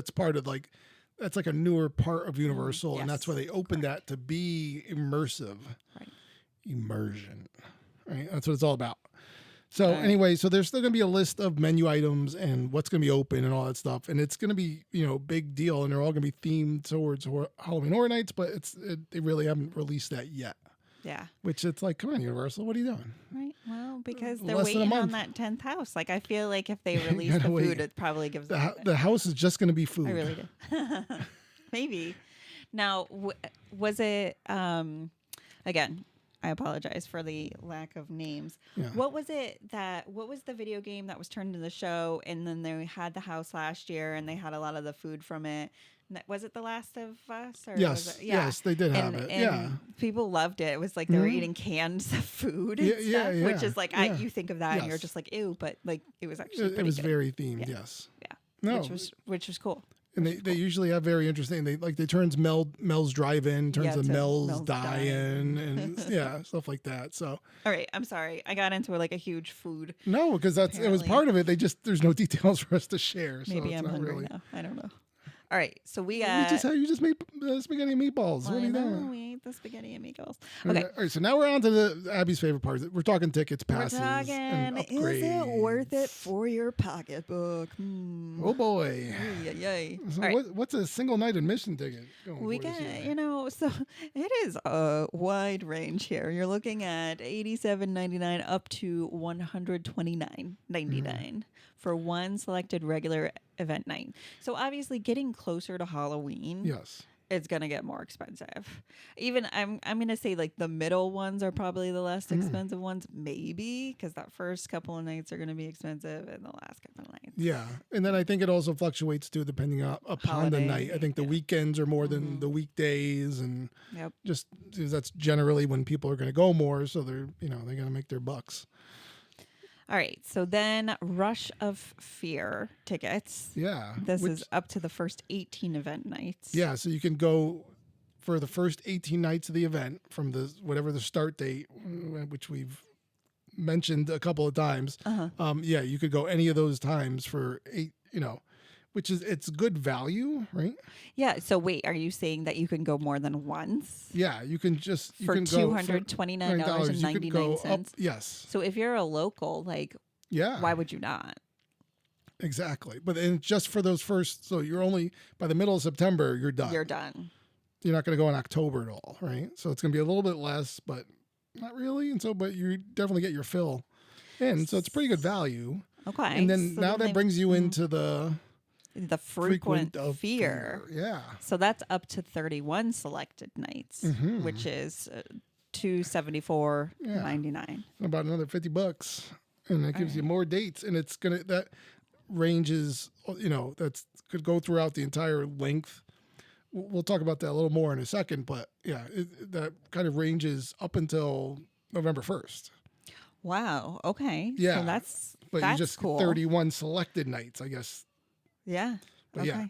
part of like, that's like a newer part of Universal, and that's why they opened that to be immersive. Right. Immersion. Right. That's what it's all about. So anyway, so there's still going to be a list of menu items and what's going to be open and all that stuff. And it's going to be, big deal. And they're all going to be themed towards Halloween Horror Nights, but they really haven't released that yet. Yeah. Which it's like, come on, Universal, what are you doing? Right. Well, because they're waiting on that 10th house. Like, I feel like if they release the food, it probably gives them the house is just going to be food. I really do. Maybe. Now, was it, again, I apologize for the lack of names. Yeah. What was the video game that was turned into the show, and then they had the house last year and they had a lot of the food from it? Was it The Last of Us? Or yes. Yes, they did have it. And people loved it. It was like they were eating cans of food and stuff, which is like, you think of that and you're just like, ew, but like it was actually it was good. very themed, yes. Yeah. No. Which was cool. And they usually have very interesting. They turns Mel's Drive-In, turns to Mel's Die-In, and yeah, stuff like that. So all right, I'm sorry, I got into like a huge food. no, because it was part of it. There's no details for us to share. Maybe so I'm not hungry really. now. I don't know. All right, so you just made spaghetti and meatballs. Well, what are you doing? We ate the spaghetti and meatballs. Okay. All right, so now we're on to the Abby's favorite part. We're talking tickets, passes, We're talking, and upgrades. is it worth it for your pocketbook? Oh boy. Yay. So All right. what's a single night admission ticket? We got, so it is a wide range here. You're looking at $87.99 up to $129.99 for one selected regular event night. So obviously, getting closer to Halloween, yes, it's gonna get more expensive. Even I'm gonna say like the middle ones are probably the less expensive ones, maybe, because that first couple of nights are gonna be expensive, and the last couple of nights. Yeah, and then I think it also fluctuates too, depending upon the night. I think the weekends are more than the weekdays, and just because that's generally when people are going to go more, so they're going to make their bucks. All right, so then Rush of Fear tickets. Yeah. This is up to the first 18 event nights. Yeah, so you can go for the first 18 nights of the event from whatever the start date, which we've mentioned a couple of times. Yeah, you could go any of those times for which is, it's good value, right? Yeah, so wait, are you saying that you can go more than once? Yeah, you can just for $229.99. Yes. So if you're a local, why would you not? Exactly. But it's just for those first, so you're only, by the middle of September, you're done. You're done. You're not going to go in October at all, right? So it's going to be a little bit less, but not really. And so, but you definitely get your fill in. So it's pretty good value. Okay. And then now that brings you into the frequent fear. Yeah. So that's up to 31 selected nights, which is $274.99. About another $50, and that gives you more dates, and it's that ranges. That's could go throughout the entire length. We'll talk about that a little more in a second, but yeah, that kind of ranges up until November 1st. Wow. Okay. Yeah. So that's you just cool. 31 selected nights, I guess. Yeah. But yeah.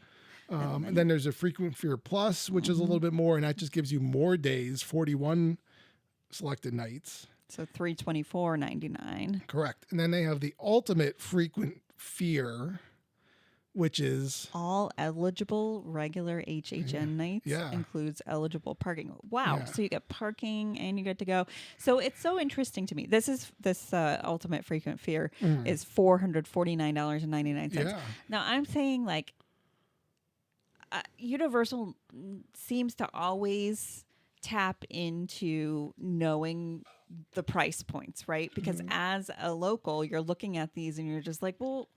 And then there's a Frequent Fear Plus, which is a little bit more, and that just gives you more days, 41 selected nights. So $324.99. Correct. And then they have the Ultimate Frequent Fear, which is all eligible regular HHN nights. Includes eligible parking. Wow. So you get parking and you get to go. So it's so interesting to me. This Ultimate Frequent Fear is $449.99. Yeah. Now I'm saying Universal seems to always tap into knowing the price points, right? Because as a local, you're looking at these and you're just like, well,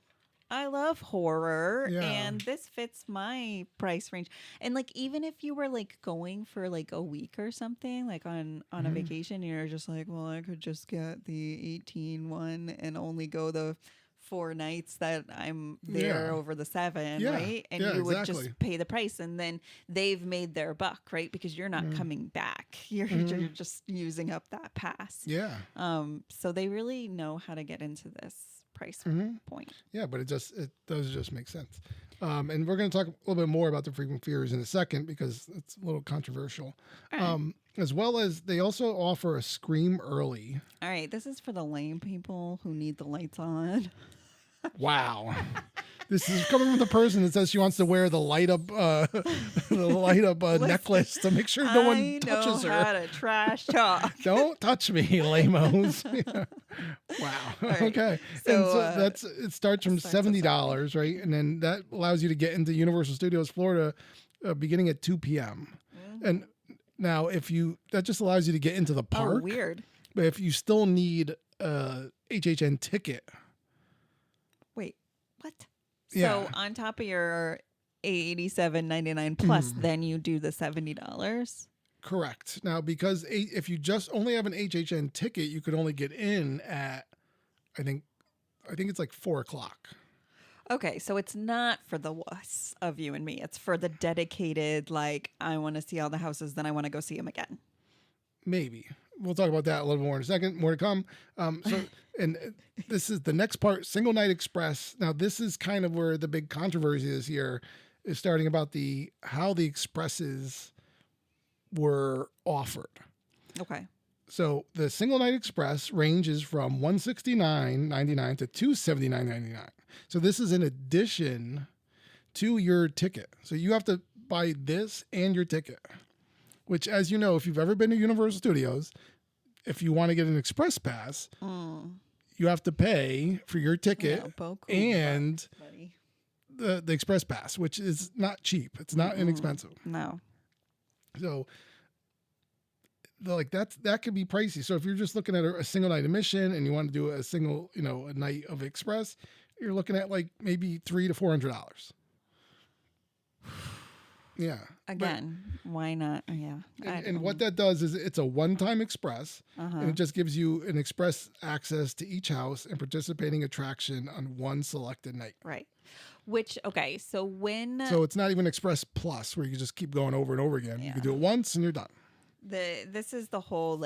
I love horror and this fits my price range. And even if you were going for a week or something, on a vacation, you're just like, well, I could just get the 18 one and only go the 4 nights that I'm there over the 7, right? And you would just pay the price, and then they've made their buck, right? Because you're not coming back. You're just using up that pass. Yeah. So they really know how to get into this price point. Yeah, but it does just make sense. And we're going to talk a little bit more about the Frequent Fears in a second because it's a little controversial. As well as they also offer a Scream Early. All right, this is for the lame people who need the lights on. Wow. This is coming from the person that says she wants to wear the light up necklace to make sure no one touches her. I know how to trash talk. Don't touch me, lamos. Wow. Right. Okay. So it starts from $70, right? And then that allows you to get into Universal Studios Florida beginning at 2 p.m. And now that just allows you to get into the park. Oh, weird. But if you still need a HHN ticket. Wait, what? So on top of your $87.99 plus, then you do the $70. Correct. Now, because if you just only have an HHN ticket, you could only get in at, I think it's 4:00. Okay, so it's not for the wuss of you and me. It's for the dedicated, I want to see all the houses, then I want to go see them again. Maybe. We'll talk about that a little more in a second. More to come. And this is the next part, Single Night Express. Now, this is kind of where the big controversy is here. is starting about how the expresses were offered. Okay. So the single night express ranges from $169.99 to $279.99. So this is in addition to your ticket. So you have to buy this and your ticket, which, as you know, if you've ever been to Universal Studios, if you want to get an express pass, you have to pay for your ticket and the express pass, which is not cheap. It's not inexpensive. No. So like that could be pricey. So if you're just looking at a single night admission and you want to do a single, a night of express, you're looking at like maybe $300 to $400. Yeah. Again, why not? Yeah. And what that does is it's a one-time express, and it just gives you an express access to each house and participating attraction on one selected night. Right. Which, okay, so So it's not even Express Plus where you just keep going over and over again. Yeah. You can do it once and you're done. This is the whole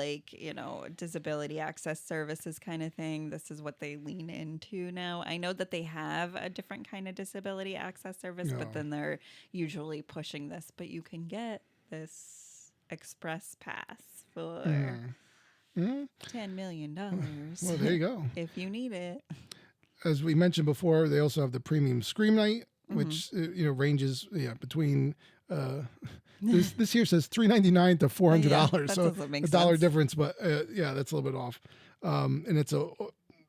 disability access services kind of thing. This is what they lean into now. I know that they have a different kind of disability access service, but then they're usually pushing this. But you can get this express pass for $10 million. Well, there you go. If you need it. As we mentioned before, they also have the premium Scream Night, which ranges between. This here says $399 to $400, so a dollar difference, but that's a little bit off. And it's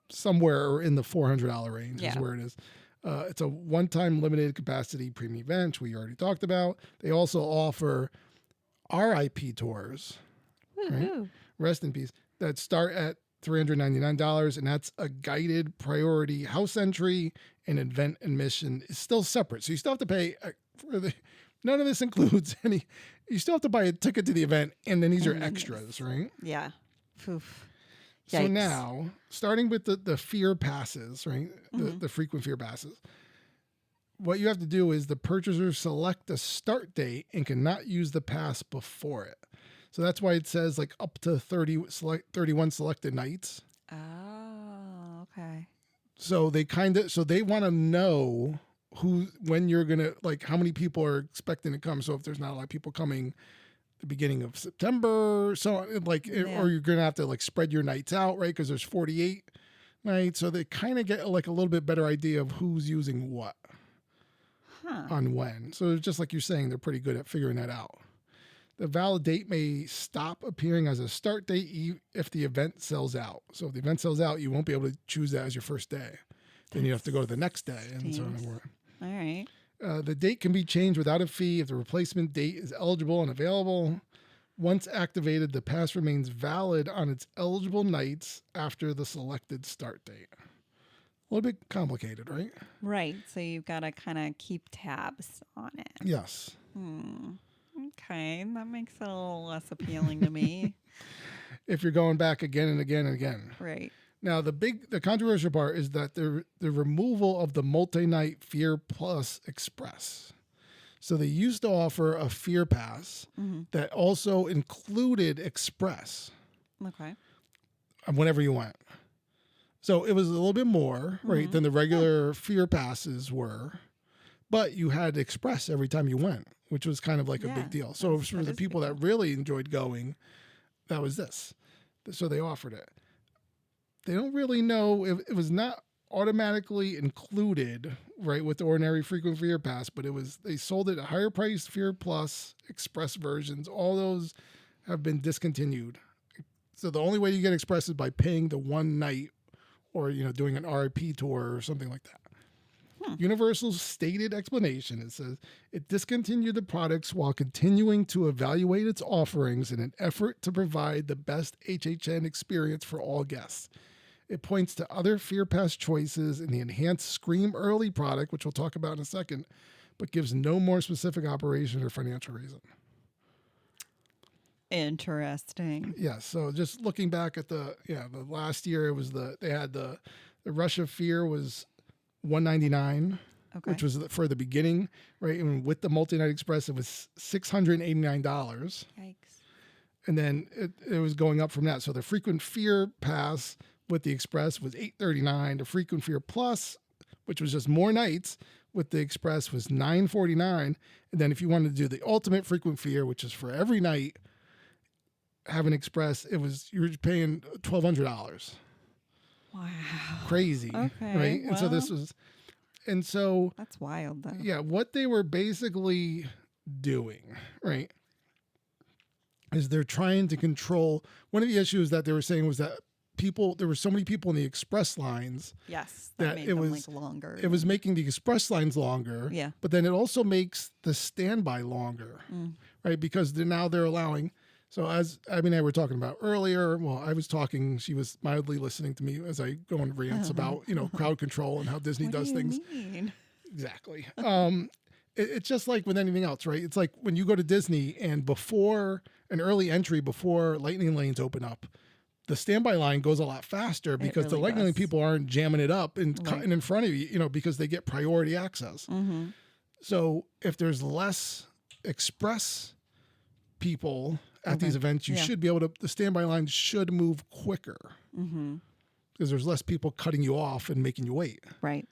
somewhere in the $400 range is where it is. It's a one-time limited capacity premium event we already talked about. They also offer R.I.P tours, right? Rest in peace, that start at $399, and that's a guided priority house entry, and event admission is still separate. So you still have to pay for none of this includes any. You still have to buy a ticket to the event, and then these are extras, right? Yeah. Oof. So now, starting with the fear passes, right? The frequent fear passes. What you have to do is the purchaser select a start date and cannot use the pass before it. So that's why it says like up to 31 selected nights. Oh, okay. So they want to know when you're going to, how many people are expecting to come. So if there's not a lot of people coming the beginning of September, so or you're going to have to spread your nights out, right? Because there's 48 nights. So they kind of get a little bit better idea of who's using what on when. So it's just like you're saying, they're pretty good at figuring that out. The valid date may stop appearing as a start date if the event sells out. So if the event sells out, you won't be able to choose that as your first day. Then you have to go to the next day and so on and so forth. All right. The date can be changed without a fee if the replacement date is eligible and available. Once activated, the pass remains valid on its eligible nights after the selected start date. A little bit complicated, right? Right. So you've got to kind of keep tabs on it. Yes. Okay. That makes it a little less appealing to me. If you're going back again and again and again. Right. Now, the controversial part is that the removal of the multi-night Fear Plus Express. So they used to offer a Fear Pass that also included Express. Okay. Whenever you went. So it was a little bit more, right, than the regular Fear Passes were. But you had Express every time you went, which was kind of like a big deal. So for the people that really enjoyed going, that was this. So they offered it. They don't really know if it was not automatically included, right, with the ordinary frequent Fear Pass, but they sold it at higher price Fear Plus Express versions. All those have been discontinued. So the only way you get Express is by paying the one night or, doing an R.I.P tour or something like that. Universal's stated explanation, it says, it discontinued the products while continuing to evaluate its offerings in an effort to provide the best HHN experience for all guests. It points to other Fear Pass choices in the enhanced Scream Early product, which we'll talk about in a second, but gives no more specific operation or financial reason. Interesting. Yeah, so just looking back at the last year, it was they had the Rush of Fear was $199, which was for the beginning, right? And with the multi-night express, it was $689. Yikes. And then it was going up from that. So the frequent Fear Pass with the express was $839. The frequent Fear Plus, which was just more nights, with the Express was $9.49, and then if you wanted to do the ultimate frequent flyer, which is for every night, have an Express, you were paying $1,200. Wow. Crazy, Okay, right? And so this was, and so that's wild, though. yeah, what they were basically doing, right, is they're trying to control. One of the issues that they were saying was that there were so many people in the express lines. Yes, that made it them, was longer. It was making the express lines longer. Yeah. But then it also makes the standby longer, right? Because they're allowing. So as Abby and I were talking about earlier, well, I was talking. She was mildly listening to me as I go on rants about crowd control and how Disney does things. Mean? Exactly. It's just like with anything else, right? It's like when you go to Disney and before an early entry, before lightning lanes open up, the standby line goes a lot faster because really the lightning lane does. people aren't jamming it up and cutting in front of you, because they get priority access. Mm-hmm. So if there's less express people at these events, the standby line should move quicker because there's less people cutting you off and making you wait. Right.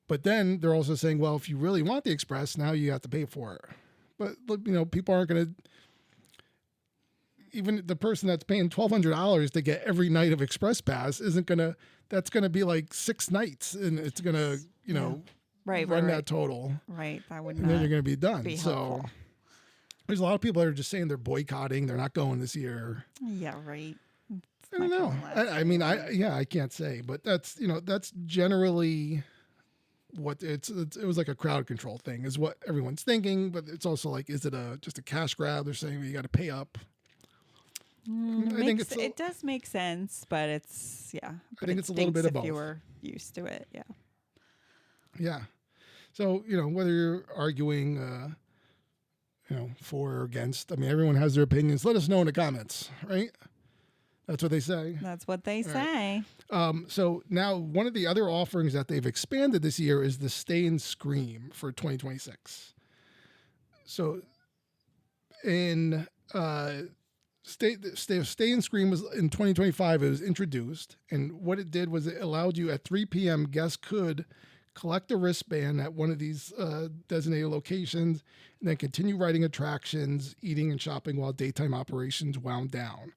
But then they're also saying, well, if you really want the express, now you have to pay for it. But people aren't going to. Even the person that's paying $1,200 to get every night of Express Pass isn't gonna. That's gonna be like 6 nights, and it's gonna, run that total. Right. That would And not. then you're gonna be done. be So helpful. there's a lot of people that are just saying they're boycotting. They're not going this year. Yeah. Right. I don't know. I can't say, but that's generally what it was like a crowd control thing is what everyone's thinking. But it's also like, is it just a cash grab? They're saying you got to pay up. I think it does make sense, but it's I think it's a little bit of both. If you were used to it, yeah. Yeah. So whether you're arguing, for or against, I mean, everyone has their opinions. Let us know in the comments, right? That's what they say. That's what they say. So now one of the other offerings that they've expanded this year is the Stay and Scream for 2026. So in Stay and Scream was in 2025. It was introduced, and what it did was it allowed you at 3 p.m. guests could collect a wristband at one of these designated locations, and then continue riding attractions, eating and shopping while daytime operations wound down.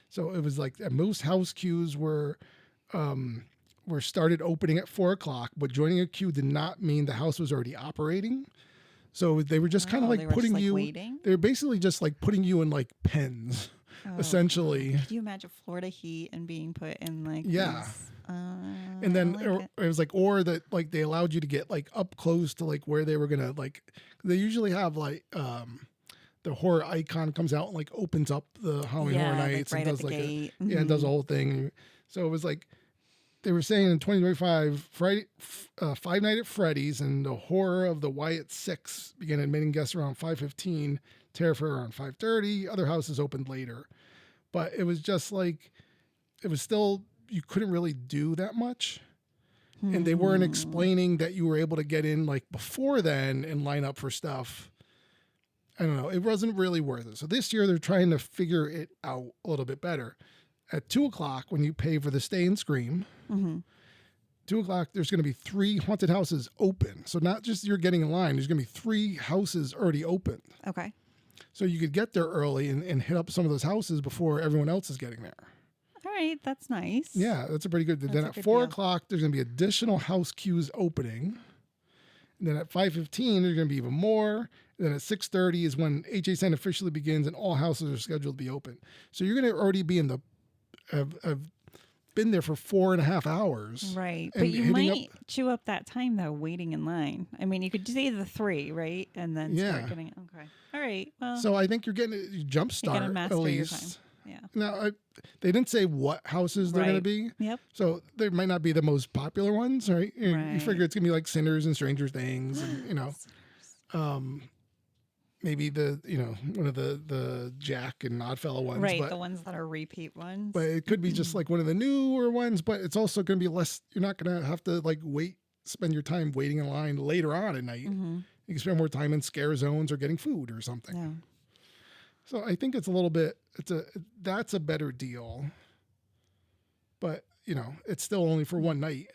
So it was like most house queues were started opening at 4:00, but joining a queue did not mean the house was already operating. So they were just kind of like putting you. Waiting? They were basically just like putting you in like pens, essentially. Could you imagine Florida heat and being put in like? Yeah. These, and then it was like, or that like they allowed you to get like up close to like where they were gonna like. They usually have like the horror icon comes out and like opens up the Halloween Horror Nights like right and does at the like gate. and does the whole thing. So it was like. They were saying in 2025, Five Nights at Freddy's and the Horror of the Wyatt Six began admitting guests around 5:15, Terrifier around 5:30. Other houses opened later. But it was just like, it was still, you couldn't really do that much. And they weren't explaining that you were able to get in like before then and line up for stuff. I don't know. It wasn't really worth it. So this year they're trying to figure it out a little bit better. At 2:00, when you pay for the Stay and Scream, 2:00, there's going to be 3 haunted houses open. So not just you're getting in line, there's going to be 3 houses already open. Okay. So you could get there early and hit up some of those houses before everyone else is getting there. All right. That's nice. Yeah, that's a pretty good. Then at 4:00, there's going to be additional house queues opening. And then at 5:15, there's going to be even more. And then at 6:30 is when HHN officially begins and all houses are scheduled to be open. So you're going to already be in the have been there for 4.5 hours. Right. But you might chew up that time, though, waiting in line. I mean, you could say the 3, right? And then start getting it. Okay. All right. Well, so I think you're getting a jump start at least. Your time. Yeah. Now, they didn't say what houses they're going to be. Yep. So they might not be the most popular ones, right? You figure it's going to be like Sinners and Stranger Things, and, maybe one of the Jack and Oddfellow ones. Right, the ones that are repeat ones. But it could be just like one of the newer ones, but it's also going to be less, you're not going to have to like spend your time waiting in line later on at night. You can spend more time in scare zones or getting food or something. Yeah. So I think it's a little bit, that's a better deal, but it's still only for one night.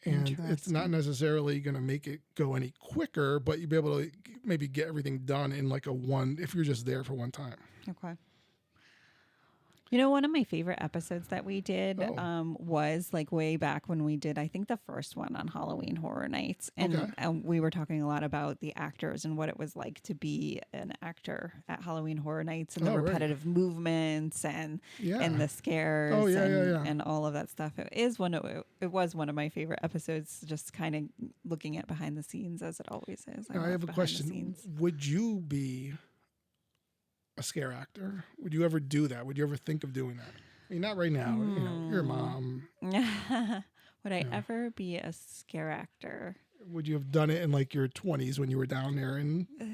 and it's not necessarily going to make it go any quicker, but you'll be able to maybe get everything done in like if you're just there for one time. Okay. You know, one of my favorite episodes that we did was like way back when we did, I think, the first one on Halloween Horror Nights. And we were talking a lot about the actors and what it was like to be an actor at Halloween Horror Nights and the repetitive movements and the scares and all of that stuff. It was one of my favorite episodes, just kind of looking at behind the scenes as it always is. I have a question. Would you be a scare actor? Would you ever do that? Would you ever think of doing that? I mean, not right now. You know, you're a mom. Would I ever be a scare actor? Would you have done it in like your 20s when you were down there? And I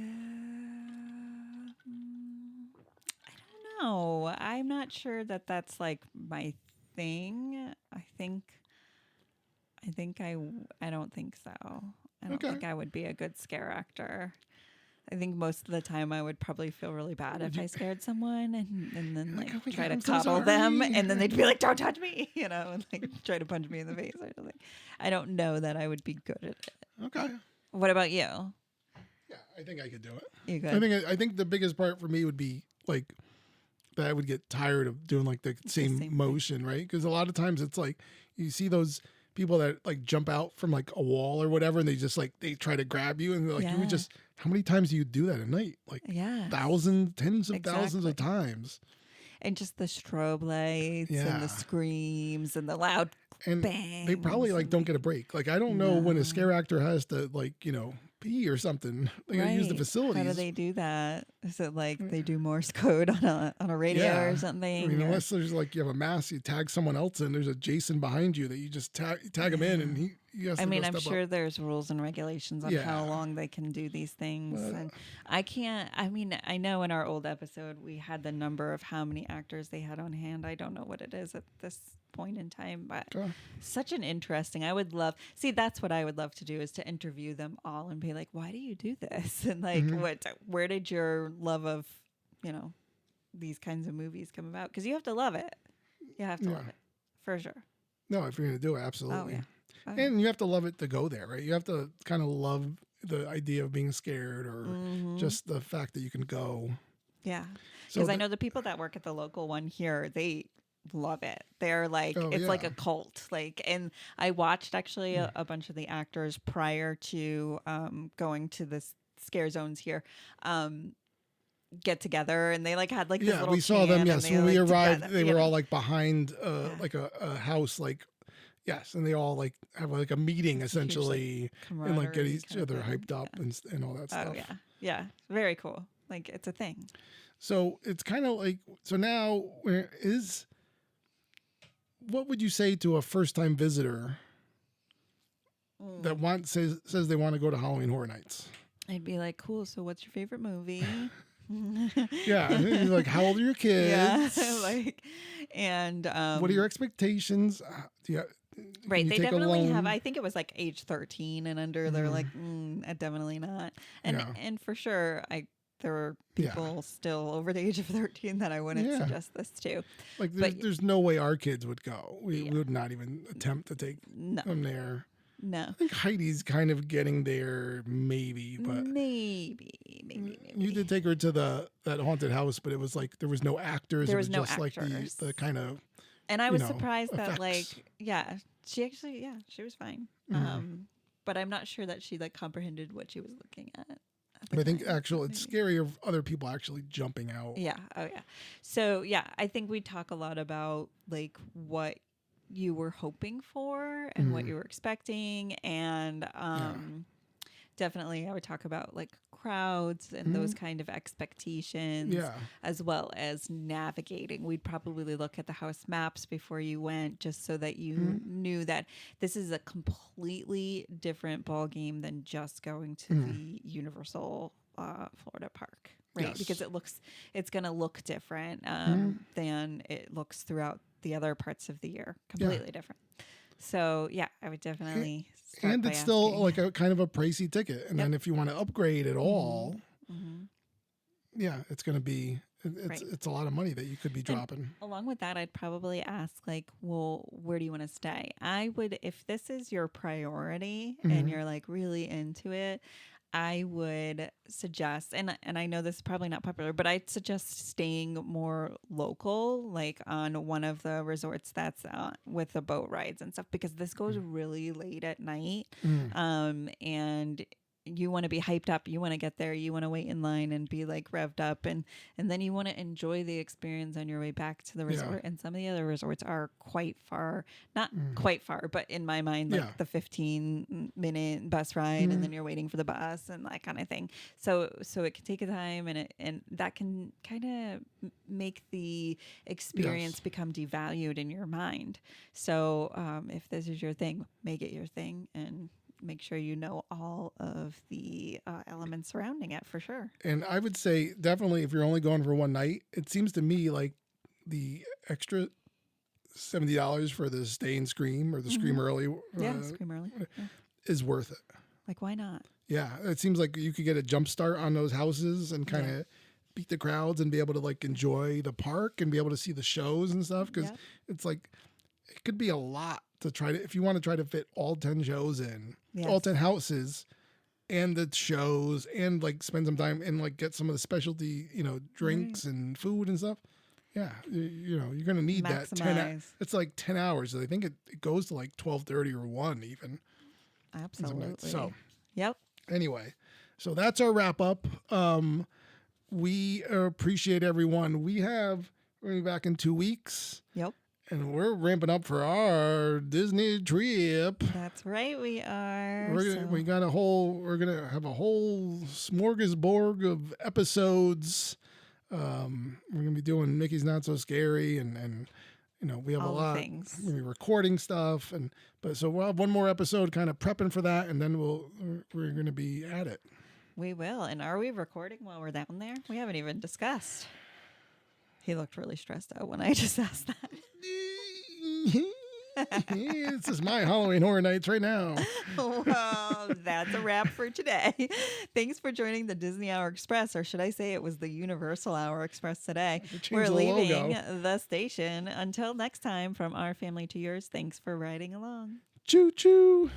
don't know. I'm not sure that that's like my thing. I don't think so. I don't think I would be a good scare actor. I think most of the time I would probably feel really bad if I scared someone and then like try to coddle them and then they'd be like, "Don't touch me," you know, and like try to punch me in the face or something. I don't know that I would be good at it. Okay. What about you? Yeah, I think I could do it. You could. I think the biggest part for me would be like that I would get tired of doing like the same motion, right? Because a lot of times it's like you see those people that like jump out from like a wall or whatever, and they just like they try to grab you, and they're like you would just. How many times do you do that a night? Like thousands, tens of thousands of times. And just the strobe lights and the screams and the loud bangs. They probably like don't get a break. Like I don't know when a scare actor has to like, you know, pee or something. They gotta use the facilities. How do they do that? Is it like they do Morse code on a radio or something? I mean, unless there's like you have a mask, you tag someone else in. There's a Jason behind you that you just tag him in, and he has to I'm sure there's rules and regulations on how long they can do these things. And I can't. I mean, I know in our old episode we had the number of how many actors they had on hand. I don't know what it is at this point in time, but such an interesting. I would love. See, that's what I would love to do is to interview them all and be like, why do you do this? And like, where did your love of, you know, these kinds of movies come about? Because you have to love it. You have to love it for sure. No, if you're gonna do it, absolutely. Oh, yeah. And you have to love it to go there, right? You have to kind of love the idea of being scared or just the fact that you can go. Yeah. Because I know the people that work at the local one here, they love it. They're like, it's like a cult. Like, and I watched actually a bunch of the actors prior to going to the scare zones here. Get together, and they like had like this little we saw them. Yes, when we arrived, they were all like behind like a house, like. Yes, and they all like have like a meeting essentially, and like get each other hyped up and all that stuff. Oh yeah, very cool. Like it's a thing. So it's kind of like now what would you say to a first time visitor that says they want to go to Halloween Horror Nights? I'd be like, cool. So what's your favorite movie? Like how old are your kids? What are your expectations? Right, they definitely have. I think it was like age 13 and under. They're like, definitely not. And for sure, there are people still over the age of 13 that I wouldn't suggest this to. Like, there's no way our kids would go. We would not even attempt to take them there. No. I think Heidi's kind of getting there, maybe, but maybe. You did take her to that haunted house, but it was like there was no actors. There was no just actors. Like the kind of. And I was surprised effects. that she actually she was fine. But I'm not sure that she like comprehended what she was looking at. But I think it's scary of other people actually jumping out. Yeah. Oh yeah. So I think we talk a lot about like what you were hoping for and what you were expecting, and definitely I would talk about like crowds and those kind of expectations, as well as navigating. We'd probably look at the house maps before you went, just so that you knew that this is a completely different ball game than just going to the Universal Florida park, right? Yes. Because it's going to look different than it looks throughout the other parts of the year. Completely different. So I would definitely. And it's still like a kind of a pricey ticket. And then if you want to upgrade at all, yeah, it's going to be Right. it's a lot of money that you could be dropping. Along with that, I'd probably ask, like, well, where do you want to stay? I would, if this is your priority and you're like really into it, I would suggest, and I know this is probably not popular, but I'd suggest staying more local, like on one of the resorts that's with the boat rides and stuff, because this goes really late at night, and you want to be hyped up. You want to get there. You want to wait in line and be like revved up, and then you want to enjoy the experience on your way back to the resort. And some of the other resorts are quite far, not quite far, but in my mind, like the 15-minute bus ride, and then you're waiting for the bus and that kind of thing. So it can take a time, and that can kind of make the experience become devalued in your mind. So if this is your thing, make it your thing, and make sure you know all of the elements surrounding it for sure. And I would say definitely if you're only going for one night, it seems to me like the extra $70 for the stay and scream or the scream early Scream early is worth it. Like, why not? Yeah, it seems like you could get a jump start on those houses and kind of beat the crowds and be able to like enjoy the park and be able to see the shows and stuff, because it's like it could be a lot to try to, if you want to try to fit all 10 shows in, all 10 houses and the shows, and like spend some time and like get some of the specialty, drinks and food and stuff. Yeah. You're going to need that 10. It's like 10 hours. I think it goes to like 12:30 or 1 even. Absolutely. So, yep. Anyway, so that's our wrap up. We appreciate everyone. We're going to be back in 2 weeks. Yep. And we're ramping up for our Disney trip. That's right, we are. We're gonna have a whole smorgasbord of episodes. We're gonna be doing Mickey's Not So Scary, and we have all a lot. Things. We're gonna be recording stuff, so we'll have one more episode, kind of prepping for that, and then we're gonna be at it. We will. And are we recording while we're down there? We haven't even discussed. He looked really stressed out when I just asked that. This is my Halloween Horror Nights right now. Well, that's a wrap for today. Thanks for joining the Disney Hour Express, or should I say it was the Universal Hour Express today. We're leaving the station. Until next time, from our family to yours, thanks for riding along. Choo choo.